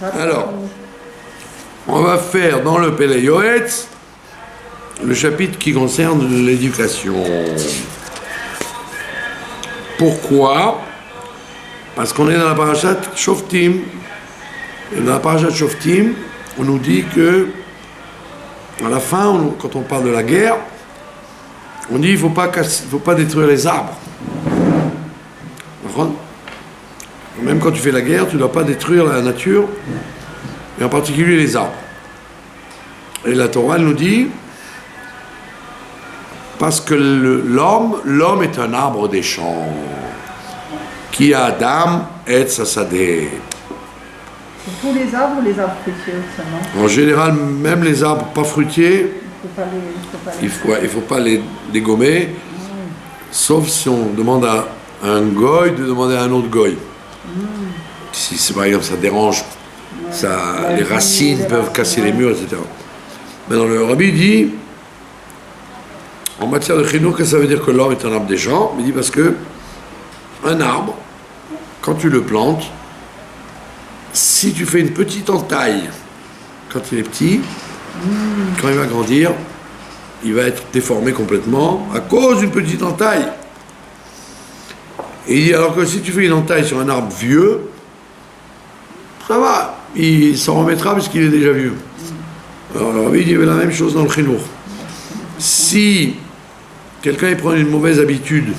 Alors, on va faire dans le Pélé Yoetz le chapitre qui concerne l'éducation. Pourquoi? Parce qu'on est dans la parashat Shoftim. Et dans la parashat Shoftim, on nous dit que, à la fin, quand on parle de la guerre, on dit qu'il ne faut pas détruire les arbres. Même quand tu fais la guerre, tu ne dois pas détruire la nature, et en particulier les arbres. Et la Torah nous dit, parce que l'homme est un arbre des champs, qui a Adam et Sassadeh. Tous les arbres ou les arbres fruitiers seulement? En général, même les arbres pas fruitiers, il ne faut pas les dégommer, sauf si on demande à un goy de demander à un autre goy. Si par exemple ça dérange, les racines peuvent casser les murs, etc. Maintenant le rabbi dit, en matière de chinour, qu'est-ce que ça veut dire que l'homme est un arbre des champs? Il dit parce que un arbre, quand tu le plantes, si tu fais une petite entaille quand il est petit, quand il va grandir, il va être déformé complètement à cause d'une petite entaille. Et il dit alors que si tu fais une entaille sur un arbre vieux, ça va, il s'en remettra puisqu'il est déjà vieux. Alors le rabbi dit la même chose dans le chinour. Si quelqu'un il prend une mauvaise habitude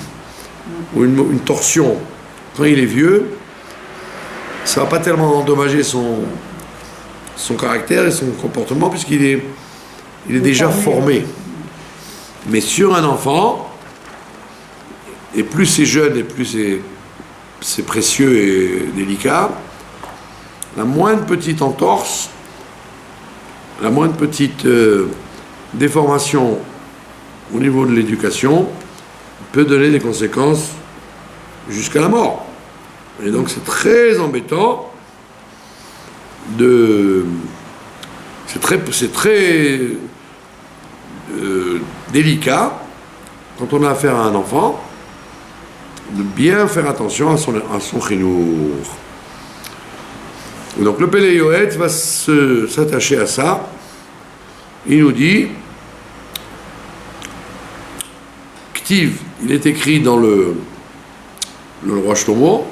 ou une torsion quand il est vieux, ça ne va pas tellement endommager son caractère et son comportement puisqu'il est déjà formé. Mais sur un enfant, et plus c'est jeune et plus c'est précieux et délicat, la moindre petite entorse, la moindre petite déformation au niveau de l'éducation peut donner des conséquences jusqu'à la mort. Et donc c'est très embêtant c'est très délicat quand on a affaire à un enfant de bien faire attention à son chinour. Donc le Pélé Yoetz va s'attacher à ça. Il nous dit Ktiv, il est écrit dans le roi Shlomo,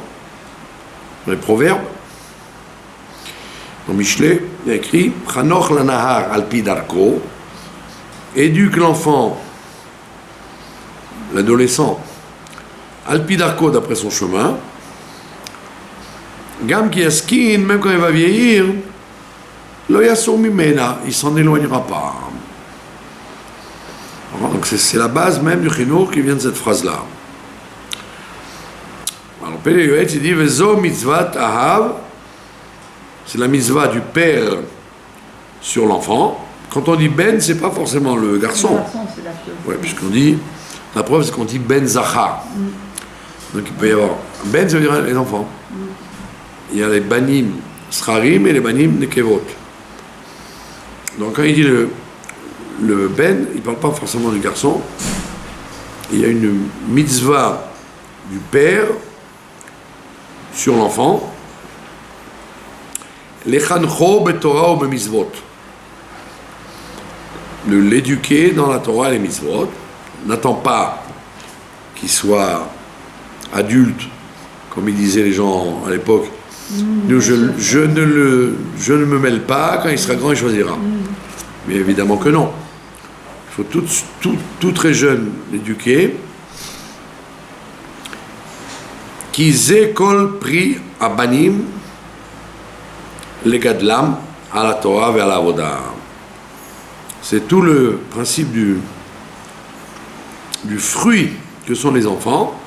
dans les proverbes, dans Michelet, il y a écrit Chanoch lanahar alpi darko, éduque l'enfant, l'adolescent, alpi darko d'après son chemin, Gam ki yaskin, même quand il va vieillir, lo yasur mimena, il s'en éloignera pas. Donc c'est la base même du chinour qui vient de cette phrase-là. Alors Pélé Yoetz il dit Vezo mitzvat ahav, c'est la mitzvah du père sur l'enfant. Quand on dit ben, c'est pas forcément le garçon. Ouais, puisqu'on dit, la preuve c'est qu'on dit ben zachar. Donc il peut y avoir ben, ça veut dire les enfants. Il y a les banim srarim et les banim nekevot. Donc quand il dit le ben, il ne parle pas forcément du garçon. Il y a une mitzvah du père sur l'enfant. Lechancho betorah ou bemitzvot. De l'éduquer dans la Torah et les mitzvot. N'attend pas qu'il soit adulte, comme ils disaient les gens à l'époque. Nous, je ne me mêle pas, quand il sera grand, il choisira. Mais évidemment que non. Il faut tout très jeune l'éduquer. Ki ze kol pri abanim legadlam à la Torah et à la Avoda. C'est tout le principe du fruit que sont les enfants.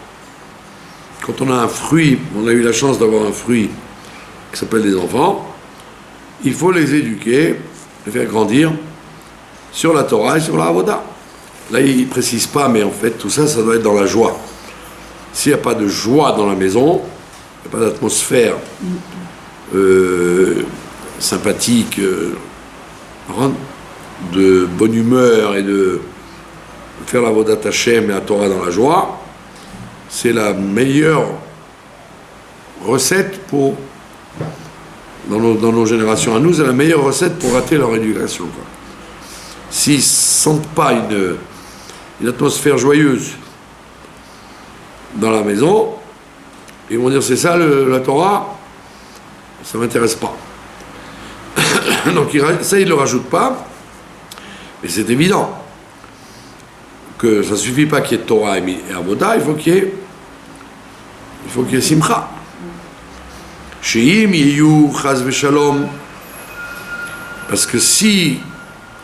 Quand on a un fruit, on a eu la chance d'avoir un fruit qui s'appelle des enfants, il faut les éduquer, les faire grandir sur la Torah et sur la Avoda. Là, il ne précise pas, mais en fait, tout ça, ça doit être dans la joie. S'il n'y a pas de joie dans la maison, il n'y a pas d'atmosphère sympathique, de bonne humeur et de faire la Avodat Hashem et la Torah dans la joie, c'est la meilleure recette pour dans nos générations à nous, c'est la meilleure recette pour rater leur éducation, quoi. S'ils ne sentent pas une atmosphère joyeuse dans la maison, ils vont dire c'est ça la Torah, ça ne m'intéresse pas. Donc ça, ils ne le rajoutent pas, mais c'est évident que ça ne suffit pas qu'il y ait Torah et Avoda, il faut qu'il y ait Simcha. Sheim Yeyu Chaz Veshalom, parce que si,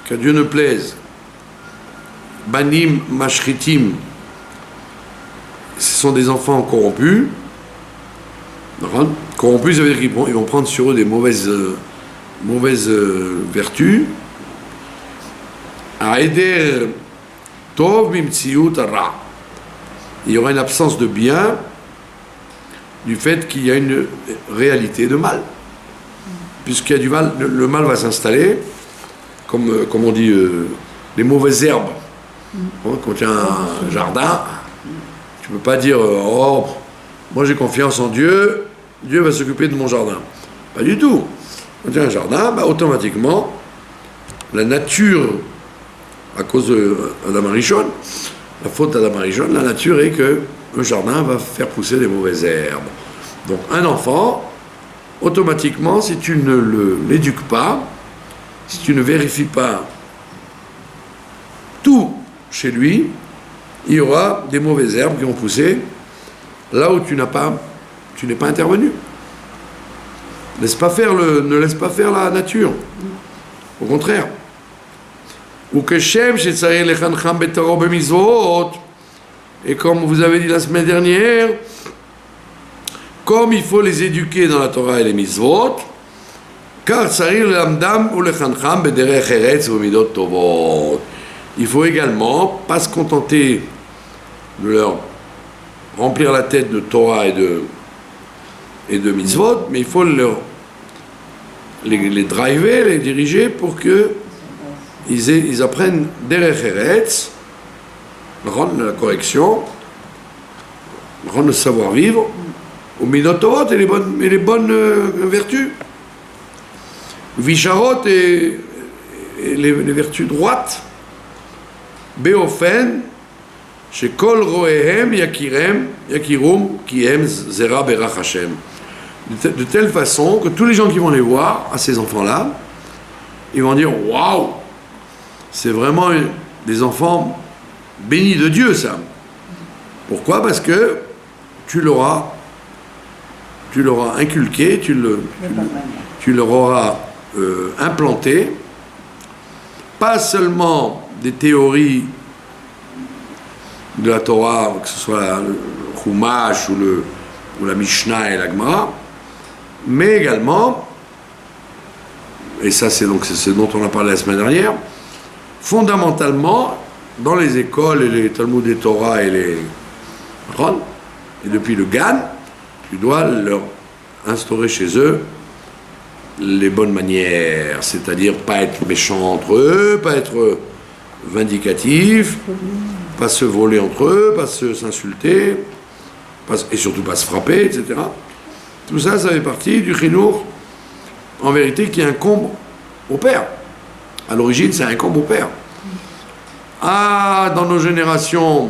qu'à Dieu ne plaise, Banim Mashritim, ce sont des enfants corrompus. Corrompus, ça veut dire qu'ils vont prendre sur eux des mauvaises vertus. Aeder Tov Mimtsiut Ra. Il y aura une absence de bien du fait qu'il y a une réalité de mal. Puisqu'il y a du mal, le mal va s'installer, comme on dit, les mauvaises herbes. Quand tu as un jardin, tu ne peux pas dire oh, moi j'ai confiance en Dieu, Dieu va s'occuper de mon jardin. Pas du tout. Quand tu as un jardin, automatiquement, la nature, à cause d'Adam Arishon, la faute d'Adam Arishon, la nature est que le jardin va faire pousser des mauvaises herbes. Donc un enfant, automatiquement, si tu ne l'éduques pas, si tu ne vérifies pas tout chez lui, il y aura des mauvaises herbes qui vont pousser là où tu n'es pas intervenu. Ne laisse pas faire la nature. Au contraire. Ou que Shem shetzareh lechancham betaro b'mizvot, et comme vous avez dit la semaine dernière, comme il faut les éduquer dans la Torah et les mitzvot, car tzareh lelamdam ou lechancham bederech eretz u'midot tovot. Il faut également pas se contenter de leur remplir la tête de Torah et de mitzvot, mais il faut les driver, les diriger pour que ils apprennent derech eretz, rendre la correction, rendre le savoir-vivre, au midot tovot et les bonnes vertus, visharot et les vertus droites, beofen shekol roehem yakirum kihem zera berach Hashem, de telle façon que tous les gens qui vont les voir à ces enfants-là, ils vont dire waouh, c'est vraiment des enfants bénis de Dieu, ça. Pourquoi? Parce que tu leur as inculqué, tu leur auras implanté pas seulement des théories de la Torah, que ce soit le Chumash ou la Mishnah et la Gemara, mais également, et ça c'est ce dont on a parlé la semaine dernière, fondamentalement, dans les écoles et les Talmud et Torah et les Ron, et depuis le Gan, tu dois leur instaurer chez eux les bonnes manières, c'est-à-dire pas être méchant entre eux, pas être vindicatif, pas se voler entre eux, pas s'insulter, et surtout pas se frapper, etc. Tout ça, ça fait partie du chinour, en vérité, qui incombe au père. À l'origine, ça incombe au père. Dans nos générations,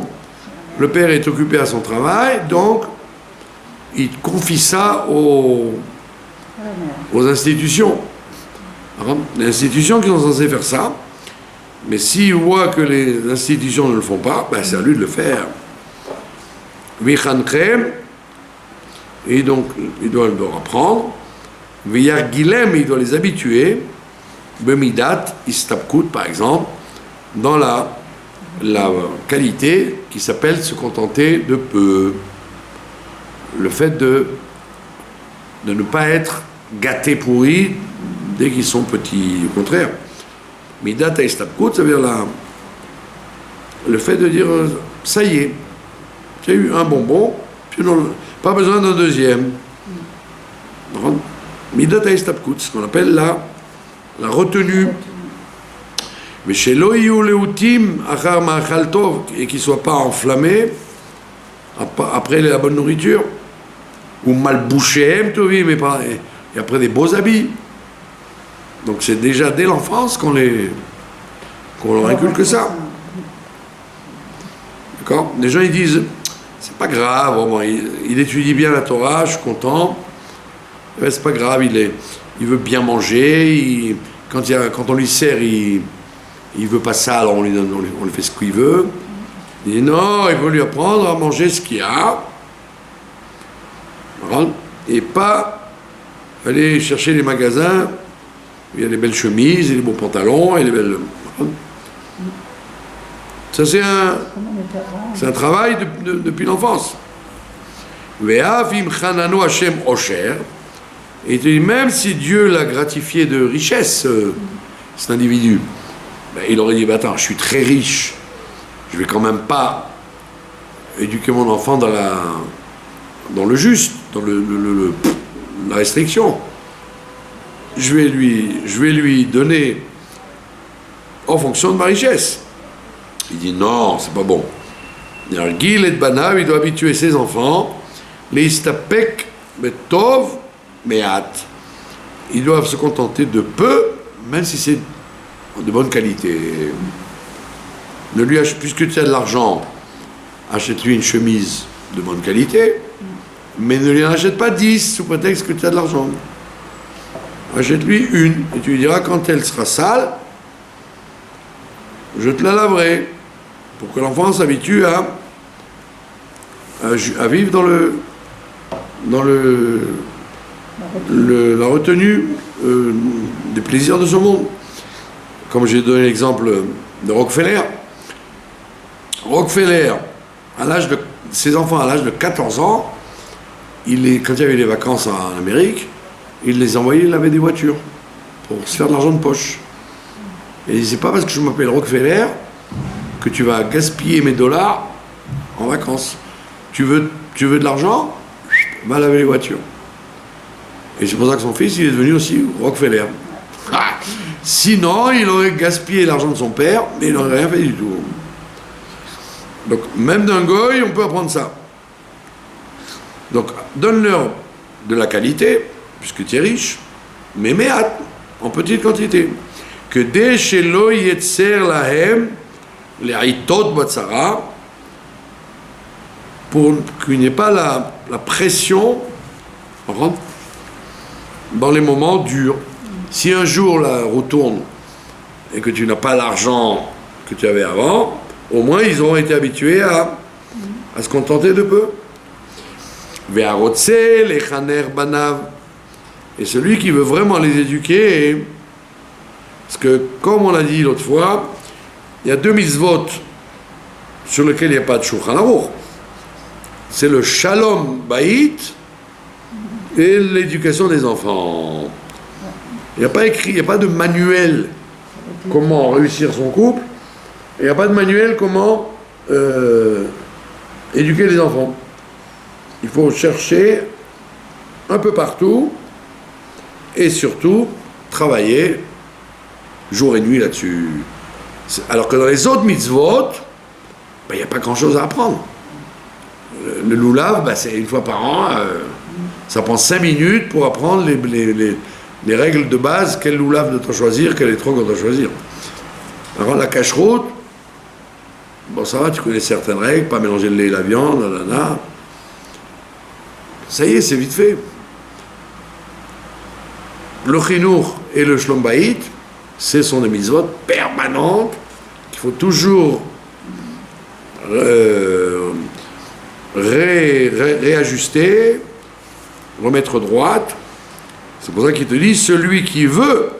le père est occupé à son travail, donc il confie ça aux institutions. Les institutions qui sont censées faire ça, mais s'il voit que les institutions ne le font pas, c'est à lui de le faire. Vichanchem, et donc il doit leur apprendre. Viyargilem, il doit les habituer. Bemidat, istabkut, par exemple, dans la qualité qui s'appelle se contenter de peu. Le fait de ne pas être gâté pourri dès qu'ils sont petits. Au contraire, midat istabkut, ça veut dire le fait de dire ça y est, j'ai eu un bonbon, puis pas besoin d'un deuxième. Midat istabkut, ce qu'on appelle la retenue. Mais chez l'oïou leoutim achar ma'achal tov, et qu'il ne soit pas enflammé après la bonne nourriture, ou mal bouché, et et après des beaux habits. Donc c'est déjà dès l'enfance qu'on leur inculque ça. D'accord? Les gens ils disent, c'est pas grave, bon, il étudie bien la Torah, je suis content. Mais c'est pas grave, il veut bien manger, quand on lui sert, il veut pas ça, alors on lui fait ce qu'il veut. Il dit non, il faut lui apprendre à manger ce qu'il y a. Et pas aller chercher les magasins où il y a les belles chemises, et les beaux pantalons, et les belles... Ça c'est un travail depuis l'enfance. Ve'avim chananu Hashem osher. Et il dit, même si Dieu l'a gratifié de richesse, cet individu, ben, il aurait dit, bah, attends, je suis très riche, je vais quand même pas éduquer mon enfant dans le juste, dans la restriction. Je vais lui donner en fonction de ma richesse. Il dit non, c'est pas bon. Gil et Banav, il doit habituer ses enfants, les istapek betov me'at. Ils doivent se contenter de peu, même si c'est de bonne qualité. Ne lui achète, puisque tu as de l'argent, achète-lui une chemise de bonne qualité, mais ne lui en achète pas 10 sous prétexte que tu as de l'argent. Achète-lui une, et tu lui diras quand elle sera sale, je te la laverai, pour que l'enfant s'habitue à vivre la retenue des plaisirs de ce monde. Comme j'ai donné l'exemple de Rockefeller. Rockefeller, ses enfants à l'âge de 14 ans, quand il y avait les vacances en Amérique, il les envoyait laver des voitures pour se faire de l'argent de poche. Et c'est pas parce que je m'appelle Rockefeller que tu vas gaspiller mes dollars en vacances. Tu veux de l'argent? Va laver les voitures. Et c'est pour ça que son fils, il est devenu aussi Rockefeller. Sinon, il aurait gaspillé l'argent de son père, mais il n'aurait rien fait du tout. Donc, même d'un goy, on peut apprendre ça. Donc, donne-leur de la qualité, puisque tu es riche, mais méat, en petite quantité. Que dès chez lo yetzer lahem, les haïtot batsara, pour qu'il n'y ait pas la pression dans les moments durs. Si un jour la roue tourne et que tu n'as pas l'argent que tu avais avant, au moins ils auront été habitués à se contenter de peu. Ve'arotse lechaner banav. Et celui qui veut vraiment les éduquer, parce que comme on l'a dit l'autre fois, il y a deux mitzvot sur lesquels il n'y a pas de Shulchan Aruch. C'est le Shalom Bayit et l'éducation des enfants. Il n'y a pas écrit, il n'y a pas de manuel comment réussir son couple, et il n'y a pas de manuel comment éduquer les enfants. Il faut chercher un peu partout et surtout travailler jour et nuit là-dessus. Alors que dans les autres mitzvot, il n'y a pas grand-chose à apprendre. Le loulav, c'est une fois par an, ça prend 5 minutes pour apprendre les règles de base, quel loulav doit-on choisir, quel étrog doit-on choisir. Alors la cache-route, bon ça va, tu connais certaines règles, pas mélanger le lait et la viande, nanana. Ça y est, c'est vite fait. Le chinour et le shlom bayit, ce sont des mitzvot permanentes qu'il faut toujours réajuster, remettre droite. C'est pour ça qu'il te dit, celui qui veut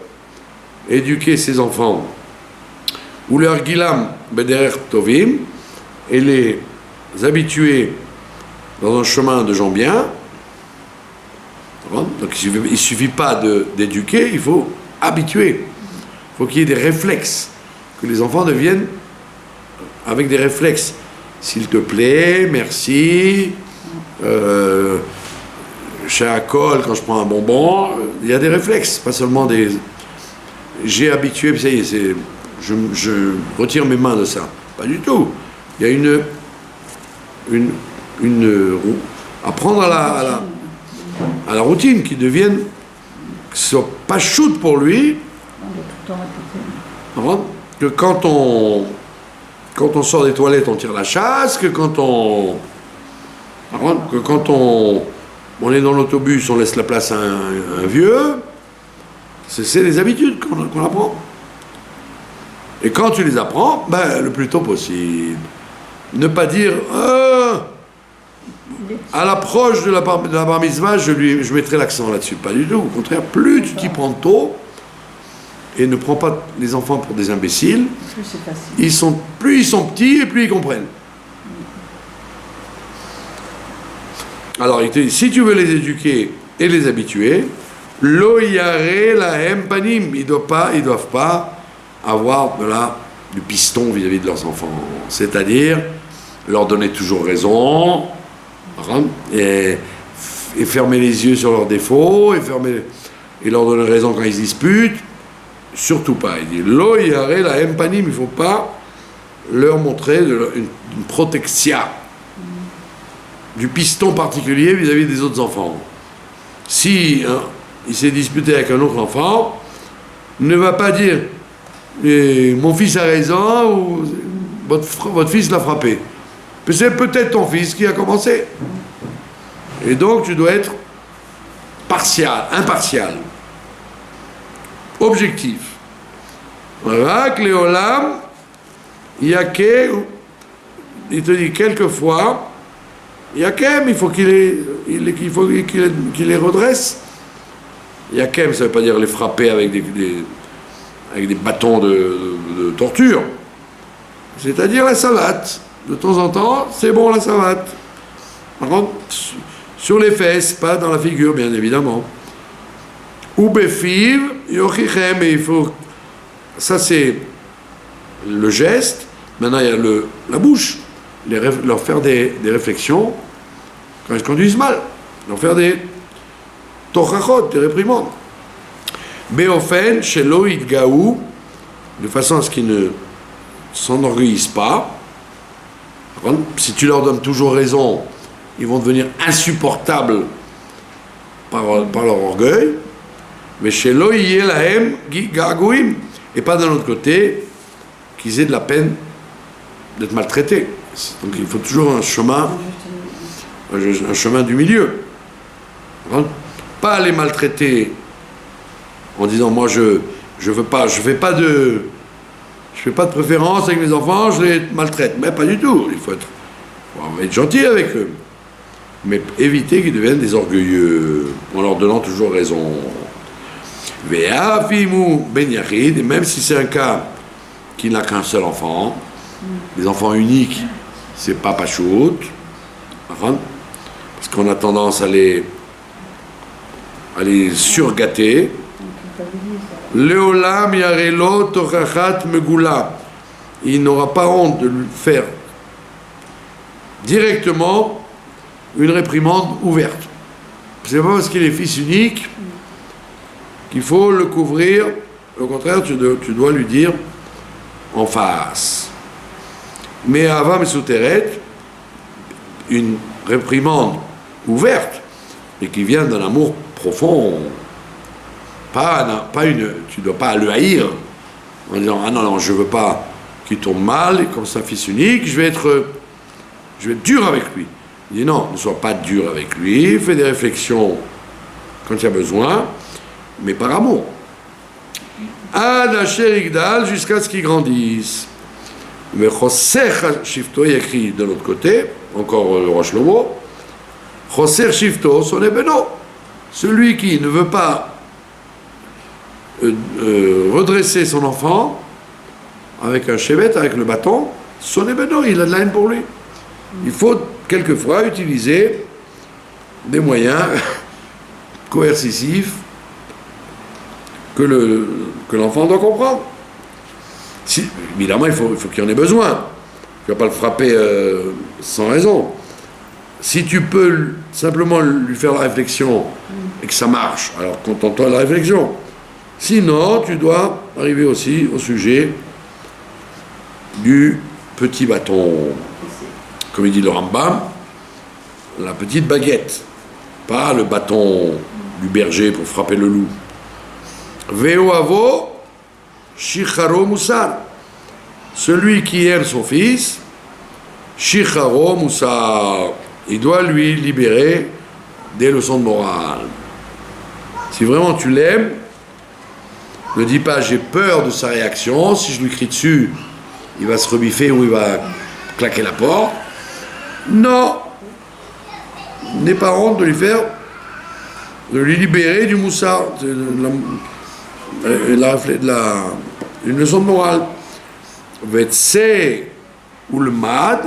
éduquer ses enfants, ou leur gilam bederer tovim, et les habituer dans un chemin de gens bien. Donc il ne suffit pas d'éduquer, il faut habituer. Il faut qu'il y ait des réflexes, que les enfants deviennent avec des réflexes. S'il te plaît, merci. Chez Akol, quand je prends un bonbon, il y a des réflexes, pas seulement des. J'ai habitué, puis ça y est, je retire mes mains de ça. Pas du tout. Il y a apprendre à la routine qui devienne que ce soit pas shoot pour lui, On doit tout le temps répéter. que quand on sort des toilettes, on tire la chasse, que quand on est dans l'autobus, on laisse la place à un vieux. C'est des habitudes qu'on apprend. Et quand tu les apprends, ben, le plus tôt possible. Ne pas dire à l'approche de la bar mitzvah, je mettrai l'accent là-dessus. Pas du tout. Au contraire, plus tu t'y prends tôt, et ne prends pas les enfants pour des imbéciles, Plus c'est facile. plus ils sont petits et plus ils comprennent. Alors il te dit, si tu veux les éduquer et les habituer, lo yare lahem panim, ils doivent pas avoir du piston vis-à-vis de leurs enfants. C'est-à-dire leur donner toujours raison, et fermer les yeux sur leurs défauts, et leur donner raison quand ils se disputent. Surtout pas. Il dit lo yare lahem panim, il ne faut pas leur montrer une protection, du piston particulier vis-à-vis des autres enfants. Si il s'est disputé avec un autre enfant, ne va pas dire mon fils a raison ou votre fils l'a frappé. C'est peut-être ton fils qui a commencé. Et donc tu dois être impartial, objectif. Rak leolam yake, il te dit quelquefois, yakem, il faut qu'il les redresse. Yakem, ça ne veut pas dire les frapper avec des bâtons de torture. C'est-à-dire la savate. De temps en temps, c'est bon la savate. Par contre, sur les fesses, pas dans la figure, bien évidemment. Ou befiv, yochichem, et il faut... Ça, c'est le geste. Maintenant, il y a la bouche. Leur faire des réflexions quand ils se conduisent mal. Leur faire des tochachot, des réprimandes. Beofen, shelo idgaou, de façon à ce qu'ils ne s'enorgueillissent pas. Si tu leur donnes toujours raison, ils vont devenir insupportables par leur orgueil. Mais shelo yelahem gagouim, et pas d'un autre côté qu'ils aient de la peine d'être maltraités. Donc il faut toujours un chemin du milieu. Pas les maltraiter en disant moi je fais pas de préférence avec mes enfants, je les maltraite. Mais pas du tout. Il faut être gentil avec eux. Mais éviter qu'ils deviennent des orgueilleux en leur donnant toujours raison. Ve'afimu ben yachid, et même si c'est un cas qui n'a qu'un seul enfant, les enfants uniques, c'est pas pachout, parce qu'on a tendance à les surgâter. Leolam yarelo tochachat megula, il n'aura pas honte de lui faire directement une réprimande ouverte. C'est pas parce qu'il est fils unique qu'il faut le couvrir. Au contraire, tu dois lui dire en face. Mais Avam et Souteret, une réprimande ouverte, et qui vient d'un amour profond, tu ne dois pas le haïr, en disant ah non, je ne veux pas qu'il tourne mal, et comme c'est un fils unique, je vais être dur avec lui. Il dit non, ne sois pas dur avec lui, fais des réflexions quand il y a besoin, mais par amour. Ad asher yigdal, jusqu'à ce qu'il grandisse. Mais Choser Shifto, il écrit de l'autre côté, encore le roi Shlomo, Choser Shifto, son ébeno. Celui qui ne veut pas redresser son enfant avec un chevet, avec le bâton, son ébeno, il a de la haine pour lui. Il faut quelquefois utiliser des moyens coercitifs que l'enfant doit comprendre. Évidemment, il faut qu'il en ait besoin. Tu ne vas pas le frapper sans raison. Si tu peux simplement lui faire la réflexion et que ça marche, alors contente-toi de la réflexion. Sinon, tu dois arriver aussi au sujet du petit bâton. Comme il dit le Rambam, la petite baguette, pas le bâton du berger pour frapper le loup. Veoavo Shicharo Moussar. Celui qui aime son fils, Shicharo Moussar, il doit lui libérer des leçons de morale. Si vraiment tu l'aimes, ne dis pas j'ai peur de sa réaction, si je lui crie dessus, il va se rebiffer ou il va claquer la porte. Non, n'aie pas honte de lui libérer du moussard, une leçon de morale. Vetse ou le mad,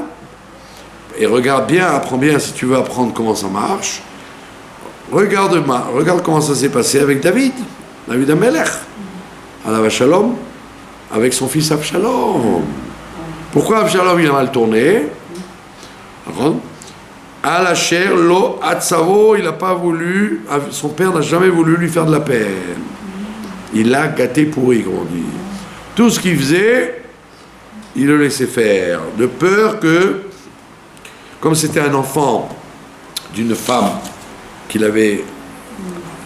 et regarde bien, apprends bien si tu veux apprendre comment ça marche. Regarde comment ça s'est passé avec David Amelech, Alav Shalom, avec son fils Absalom. Pourquoi Absalom il a mal tourné? À la chair, lo atzavo, il n'a pas voulu, son père n'a jamais voulu lui faire de la peine. Il l'a gâté pourri, comme on dit. Tout ce qu'il faisait, il le laissait faire, de peur que, comme c'était un enfant d'une femme qu'il avait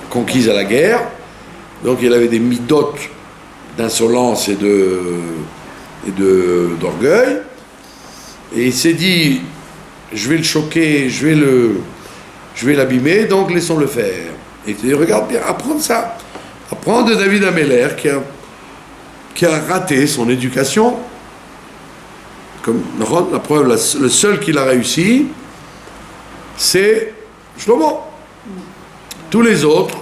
conquise à la guerre, donc il avait des midotes d'insolence et d'orgueil, et il s'est dit, je vais le choquer, je vais l'abîmer, donc laissons-le faire. Et il dit, regarde bien, apprends ça. Apprends de David Amelech qui a raté son éducation. Comme la preuve, le seul qui l'a réussi, c'est Shlomo. Tous les autres,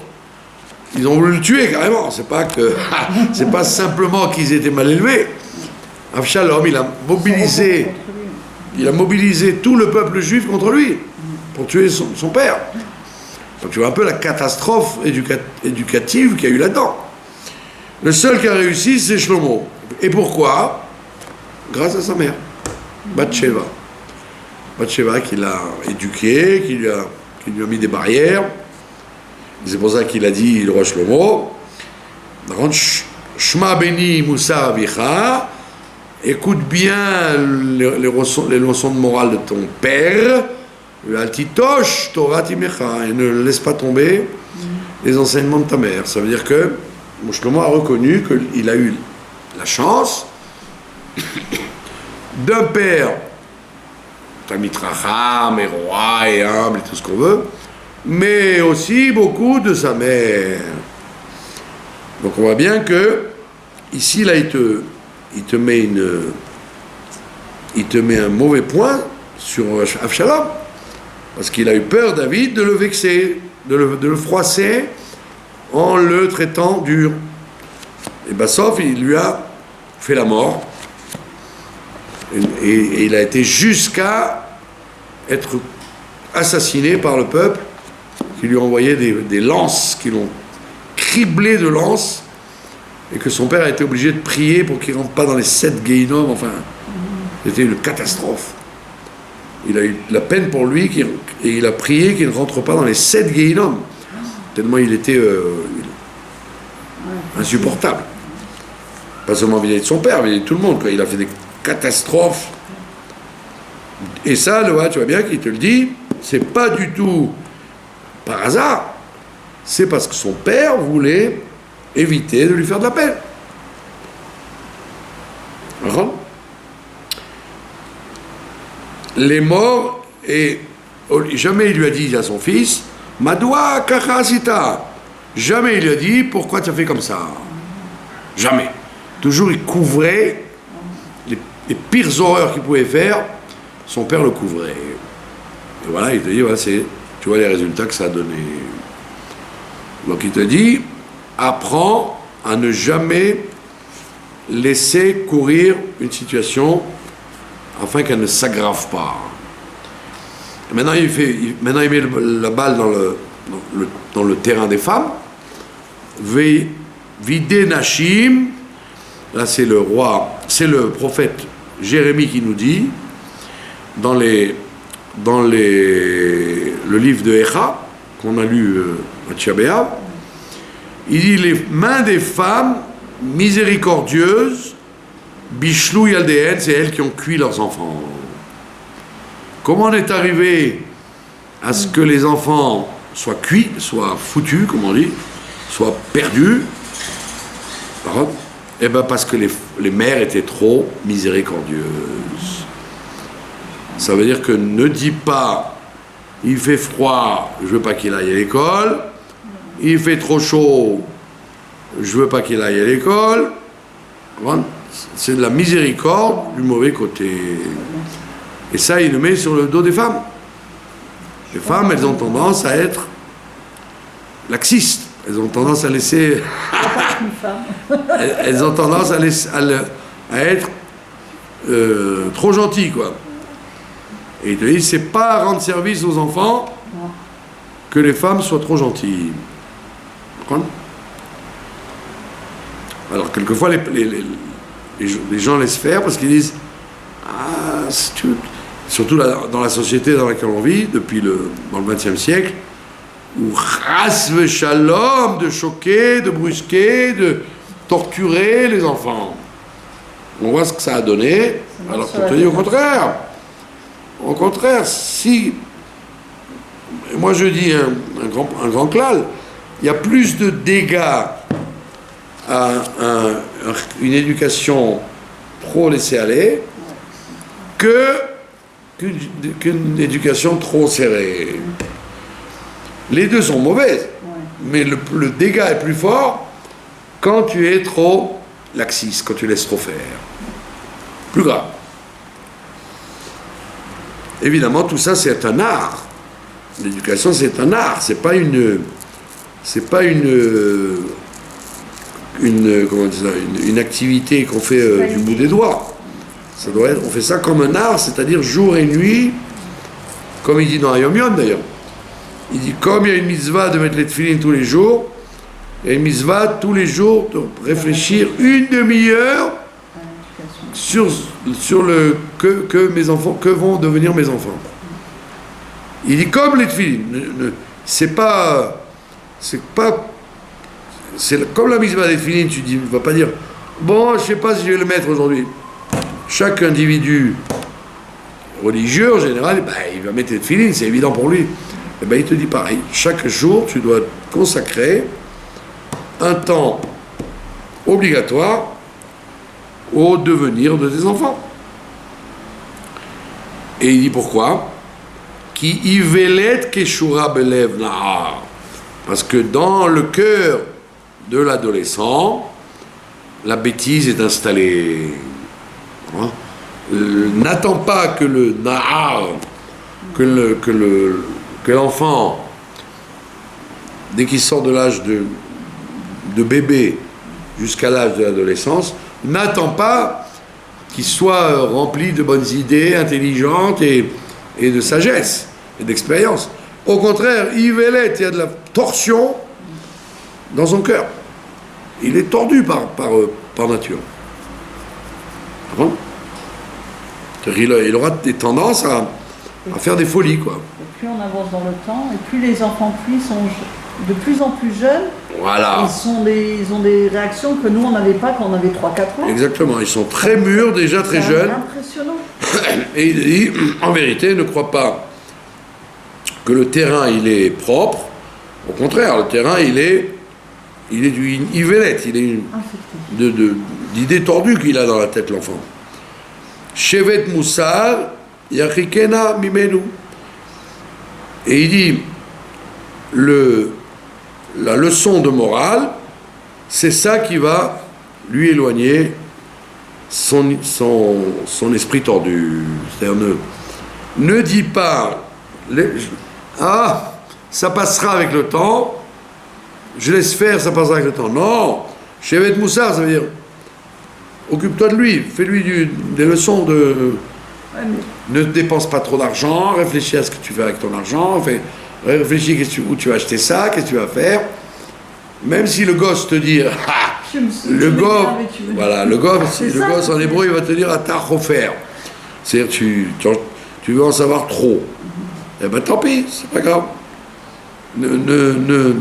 ils ont voulu le tuer carrément. C'est pas simplement qu'ils étaient mal élevés. Avshalom, il a mobilisé tout le peuple juif contre lui pour tuer son père. Donc tu vois un peu la catastrophe éducative qu'il y a eu là-dedans. Le seul qui a réussi, c'est Shlomo. Et pourquoi? Grâce à sa mère, Bathsheba. Bathsheba qui l'a éduqué, qui lui a mis des barrières. C'est pour ça qu'il a dit, le roi Shlomo, Shma beni Moussa avicha, écoute bien les leçons de morale de ton père, Altitosh Torah timecha, et ne laisse pas tomber les enseignements de ta mère. Ça veut dire que Shlomo a reconnu qu'il a eu la chance d'un père, Talmid Racham, et roi, et humble, et tout ce qu'on veut, mais aussi beaucoup de sa mère. Donc on voit bien que, ici, là, il te met un mauvais point sur Avshalom, parce qu'il a eu peur, David, de le vexer, de le froisser, en le traitant dur. Et Bassov, il lui a fait la mort, et il a été jusqu'à être assassiné par le peuple, qui lui a envoyé des lances, qui l'ont criblé de lances, et que son père a été obligé de prier pour qu'il ne rentre pas dans les 7 Gehinnom. Enfin, c'était une catastrophe. Il a eu de la peine pour lui, et il a prié qu'il ne rentre pas dans les 7 Gehinnom, tellement il était insupportable. Pas seulement vis-à-vis de son père, vis-à-vis de tout le monde, quoi. Il a fait des catastrophes. Et ça, tu vois bien qu'il te le dit, c'est pas du tout par hasard, c'est parce que son père voulait éviter de lui faire de la peine. Les morts, et jamais il lui a dit à son fils, Madoua kachasita. Jamais il lui a dit, pourquoi tu as fait comme ça? Jamais. Toujours il couvrait les pires horreurs qu'il pouvait faire, son père le couvrait. Et voilà, il te dit, voilà, tu vois les résultats que ça a donné. Donc il te dit, apprends à ne jamais laisser courir une situation afin qu'elle ne s'aggrave pas. Et maintenant il met la balle dans le terrain des femmes. Vide Nashim, là c'est le prophète Jérémie qui nous dit, dans le livre de Echa, qu'on a lu à Tisha B'Av, il dit les mains des femmes miséricordieuses, Bishlou Yaldehen, c'est elles qui ont cuit leurs enfants. Comment on est arrivé à ce que les enfants soient cuits, soient foutus, comme on dit, soient perdus? Eh bien, parce que les mères étaient trop miséricordieuses. Ça veut dire que ne dis pas, il fait froid, je veux pas qu'il aille à l'école. Il fait trop chaud, je veux pas qu'il aille à l'école. C'est de la miséricorde du mauvais côté. Et ça, il le met sur le dos des femmes. Les femmes, elles ont tendance à être laxistes. Elles ont tendance à laisser... elles ont tendance à être trop gentilles, quoi. Et il te dit, c'est pas rendre service aux enfants que les femmes soient trop gentilles. Alors, quelquefois, les gens laissent faire parce qu'ils disent, surtout dans la société dans laquelle on vit, dans le XXe siècle, où ras ve shalom, de choquer, de brusquer, de torturer les enfants. On voit ce que ça a donné, alors pour te dire au contraire. Au contraire, si... Moi je dis un grand klal, il y a plus de dégâts à une éducation trop laissée aller qu'une éducation trop serrée. Les deux sont mauvaises, mais le dégât est plus fort quand tu es trop laxiste, quand tu laisses trop faire. Plus grave. Évidemment, tout ça, c'est un art. L'éducation, c'est un art. C'est pas une activité qu'on fait du bout des doigts. Ça doit être, on fait ça comme un art, c'est-à-dire jour et nuit, comme il dit dans Hayom Yom d'ailleurs. Il dit, comme il y a une mitzvah de mettre les tefilines tous les jours, il y a une mitzvah tous les jours de réfléchir une demi-heure sur le que mes enfants, que vont devenir mes enfants. Il dit comme les tefilines, c'est comme la mitzvah des tefilines, tu dis, vas pas dire, bon, je sais pas si je vais le mettre aujourd'hui. Chaque individu religieux en général, il va mettre les tefilines, c'est évident pour lui. Et il te dit pareil, chaque jour tu dois consacrer un temps obligatoire au devenir de tes enfants. Et il dit pourquoi? Ki ivelet keshura belev nahar. Parce que dans le cœur de l'adolescent, la bêtise est installée. N'attends pas que le nahar, que l'enfant, dès qu'il sort de l'âge de bébé jusqu'à l'âge de l'adolescence, n'attend pas qu'il soit rempli de bonnes idées, intelligentes et de sagesse et d'expérience. Au contraire, il y a de la torsion dans son cœur. Il est tordu par nature. Il aura des tendances à faire des folies, quoi. Et plus on avance dans le temps, et plus les enfants sont de plus en plus jeunes. Voilà. Ils ont des réactions que nous, on n'avait pas quand on avait 3-4 ans. Exactement. Ils sont très mûrs, déjà très jeunes. C'est impressionnant. Et il dit, en vérité, ne crois pas que le terrain, il est propre. Au contraire, le terrain, il est du ivelette. Il est d'idées tordues qu'il a dans la tête, l'enfant. Shevet Moussar, Yachikena Mimenu. Et il dit, la leçon de morale, c'est ça qui va lui éloigner son esprit tordu. C'est-à-dire, ne dis pas, ça passera avec le temps, je laisse faire, ça passera avec le temps. Non, Shevet Moussar, ça veut dire, occupe-toi de lui, fais-lui des leçons de... Ne dépense pas trop d'argent, réfléchis à ce que tu fais avec ton argent, réfléchis où tu vas acheter ça, qu'est-ce que tu vas faire. Veux si le gosse te dit, le gosse en hébreu, il va te dire atachofer. C'est-à-dire, tu veux en savoir trop. Eh ben tant pis, c'est pas grave. Ne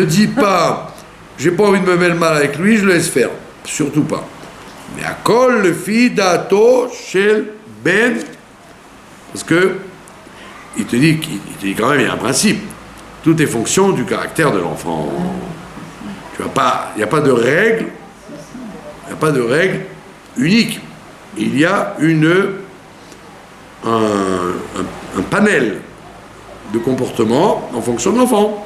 dis pas, j'ai pas envie de me mettre mal avec lui, je le laisse faire. Surtout pas. Mais à kol le fi dato shel ben, parce que il te dit quand même il y a un principe. Tout est fonction du caractère de l'enfant. Il n'y a pas de règle, il n'y a pas de règle unique. Il y a un panel de comportements en fonction de l'enfant.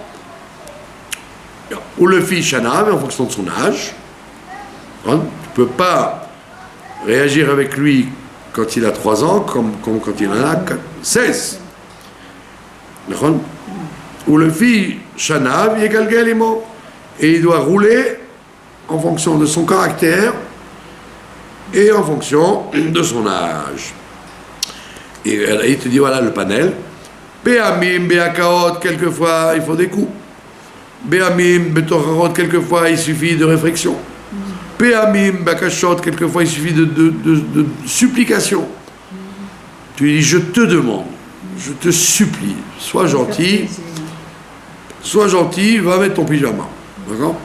Ou le fils Shana, mais en fonction de son âge. Tu ne peux pas réagir avec lui quand il a 3 ans comme quand il en a 16. Ou le fils Shana, et il doit rouler en fonction de son caractère et en fonction de son âge. Et il te dit voilà le panel. Béamim, Béakaot, quelquefois il faut des coups. Béamim, Betorarot, quelquefois il suffit de réflexion. Béamim, Bakashot, quelquefois il suffit de supplication. Tu lui dis je te demande, je te supplie, sois gentil, va mettre ton pyjama. D'accord?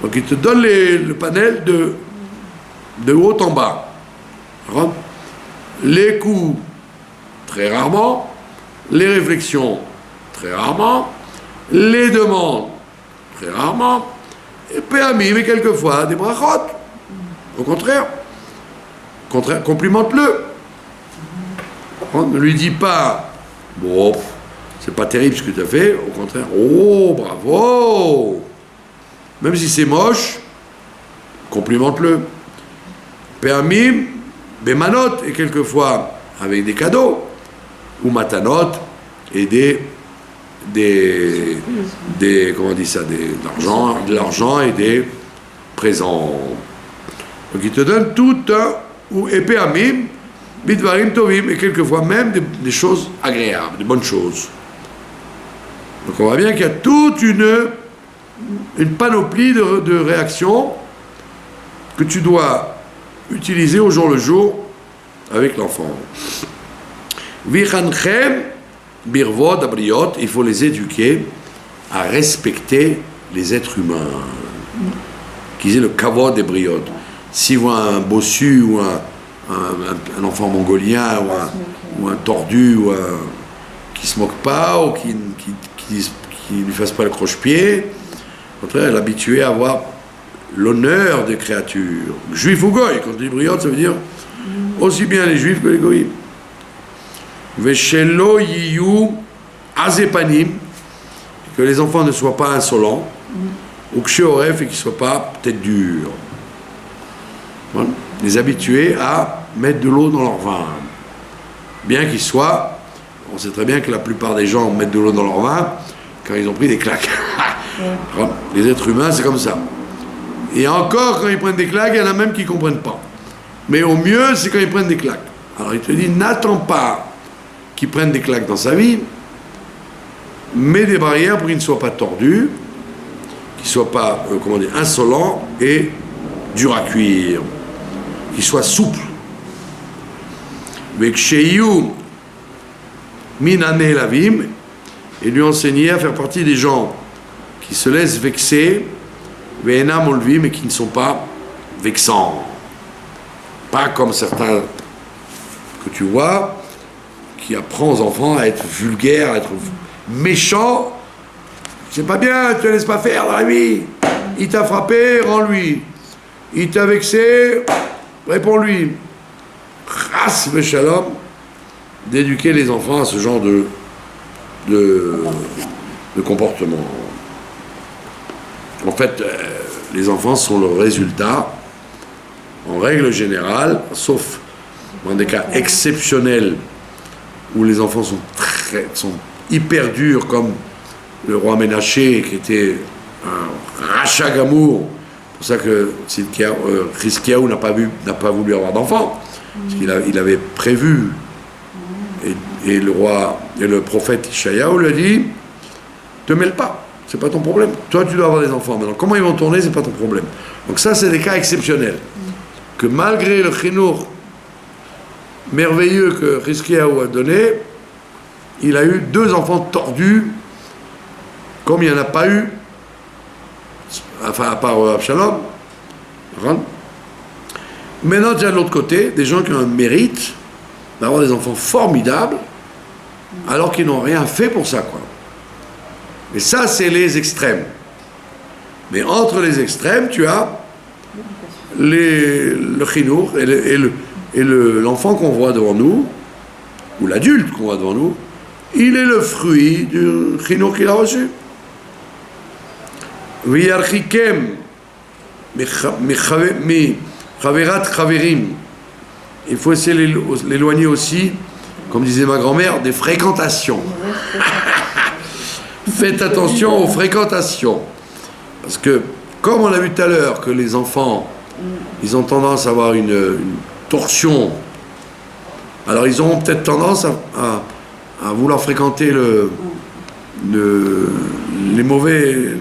Donc il te donne le panel de haut en bas. D'accord? Les coups, très rarement. Les réflexions, très rarement. Les demandes, très rarement. Et Péami, mais quelquefois, des brachot. Au contraire, complimente-le. Ne lui dis pas, bon, c'est pas terrible ce que tu as fait. Au contraire, oh, bravo. Même si c'est moche, complimente-le. Péami, bémanot, et quelquefois avec des cadeaux. Ou matanot et des comment on dit ça, de l'argent et des présents. Donc il te donne tout ou epéamim, bidvarim tovim, et quelquefois même des choses agréables, des bonnes choses. Donc on voit bien qu'il y a toute une panoplie de réactions que tu dois utiliser au jour le jour avec l'enfant. Vichanchem birvod abriot, il faut les éduquer à respecter les êtres humains. Qu'ils aient le kavod des briodes. S'ils voient un bossu ou un enfant mongolien ou un tordu ou qui se moque pas ou qui lui fasse pas le croche-pied, au contraire, l'habituer à avoir l'honneur des créatures. Juif ou goy, quand on dit briodes, ça veut dire aussi bien les juifs que les goyim. Veshelo yiyu azepanim, que les enfants ne soient pas insolents, ou que chez Oref et qu'ils ne soient pas peut-être durs. Voilà. Les habituer à mettre de l'eau dans leur vin. Bien qu'ils soient, on sait très bien que la plupart des gens mettent de l'eau dans leur vin quand ils ont pris des claques. Les êtres humains, c'est comme ça. Et encore, quand ils prennent des claques, il y en a même qui ne comprennent pas. Mais au mieux, c'est quand ils prennent des claques. Alors il te dit, n'attends pas qu'ils prennent des claques dans sa vie, mets des barrières pour qu'ils ne soient pas tordus, qu'ils ne soient pas, insolents et durs à cuire, qu'ils soient souples. Avec Sheyu Minane Lavim, et lui enseigner à faire partie des gens qui se laissent vexer, Ve'enam Olvim, et qui ne sont pas vexants. Pas comme certains que tu vois, qui apprend aux enfants à être vulgaires, à être méchants. C'est pas bien, tu ne laisses pas faire dans la vie. Il t'a frappé, rends-lui. Il t'a vexé, réponds-lui. Chas v'shalom, d'éduquer les enfants à ce genre de comportement. En fait, les enfants sont le résultat, en règle générale, sauf dans des cas exceptionnels où les enfants sont hyper durs, comme le roi Ménaché, qui était un rachat gamour. C'est pour ça que Chizkiyahu n'a pas voulu avoir d'enfant, parce qu'il avait prévu, et le prophète Ishayahu lui a dit, te mêle pas, c'est pas ton problème. Toi, tu dois avoir des enfants. Maintenant, comment ils vont tourner, c'est pas ton problème. Donc ça, c'est des cas exceptionnels. Que malgré le chinour merveilleux que Chizkiyahu a donné, il a eu 2 enfants tordus, comme il n'y en a pas eu, enfin à part Absalom. Maintenant, tu as de l'autre côté des gens qui ont un mérite d'avoir des enfants formidables, alors qu'ils n'ont rien fait pour ça, quoi. Et ça, c'est les extrêmes. Mais entre les extrêmes, tu as le chinour et l'enfant qu'on voit devant nous, ou l'adulte qu'on voit devant nous, il est le fruit du chinour qu'il a reçu. V'yarchikem michaverat chaverim. Il faut essayer de l'éloigner aussi, comme disait ma grand-mère, des fréquentations. Faites attention aux fréquentations. Parce que, comme on a vu tout à l'heure, que les enfants, ils ont tendance à avoir une torsion, alors ils auront peut-être tendance à vouloir fréquenter les mauvais,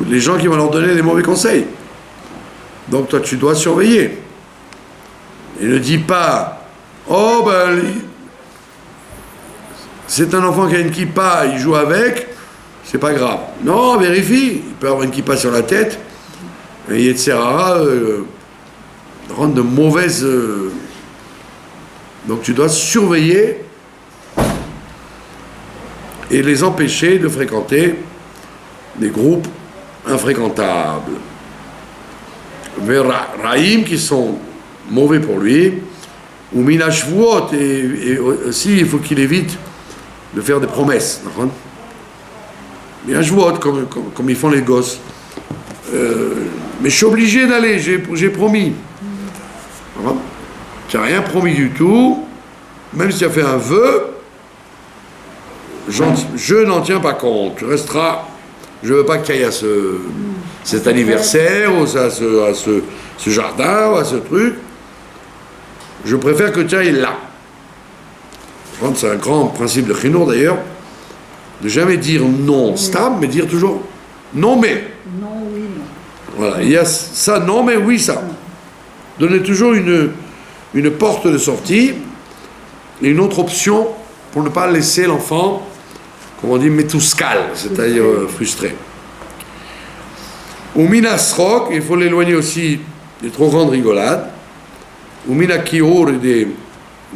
les gens qui vont leur donner des mauvais conseils. Donc toi, tu dois surveiller. Et ne dis pas, oh ben, c'est un enfant qui a une kippa, il joue avec, c'est pas grave. Non, vérifie, il peut avoir une kippa sur la tête, et Yetzerara rendre de mauvaises... donc tu dois surveiller et les empêcher de fréquenter des groupes infréquentables. Raïm qui sont mauvais pour lui, ou Minashvuot, et aussi il faut qu'il évite de faire des promesses. Minashvuot, comme ils font les gosses. Mais je suis obligé d'aller, j'ai promis. Tu n'as rien promis du tout, même si tu as fait un vœu, je n'en tiens pas compte. Tu resteras, je ne veux pas qu'il y ait à cet anniversaire, ou à ce jardin, ou à ce truc. Je préfère que tu ailles là. C'est un grand principe de Chinour d'ailleurs, de jamais dire non stam, mais dire toujours non mais. Non, oui, non. Voilà, il y a ça, non mais oui ça. Donner toujours une porte de sortie et une autre option pour ne pas laisser l'enfant, comme on dit, métouscal, c'est-à-dire frustré. Ou minasrok, il faut l'éloigner aussi des trop grandes rigolades. Ou minakior et des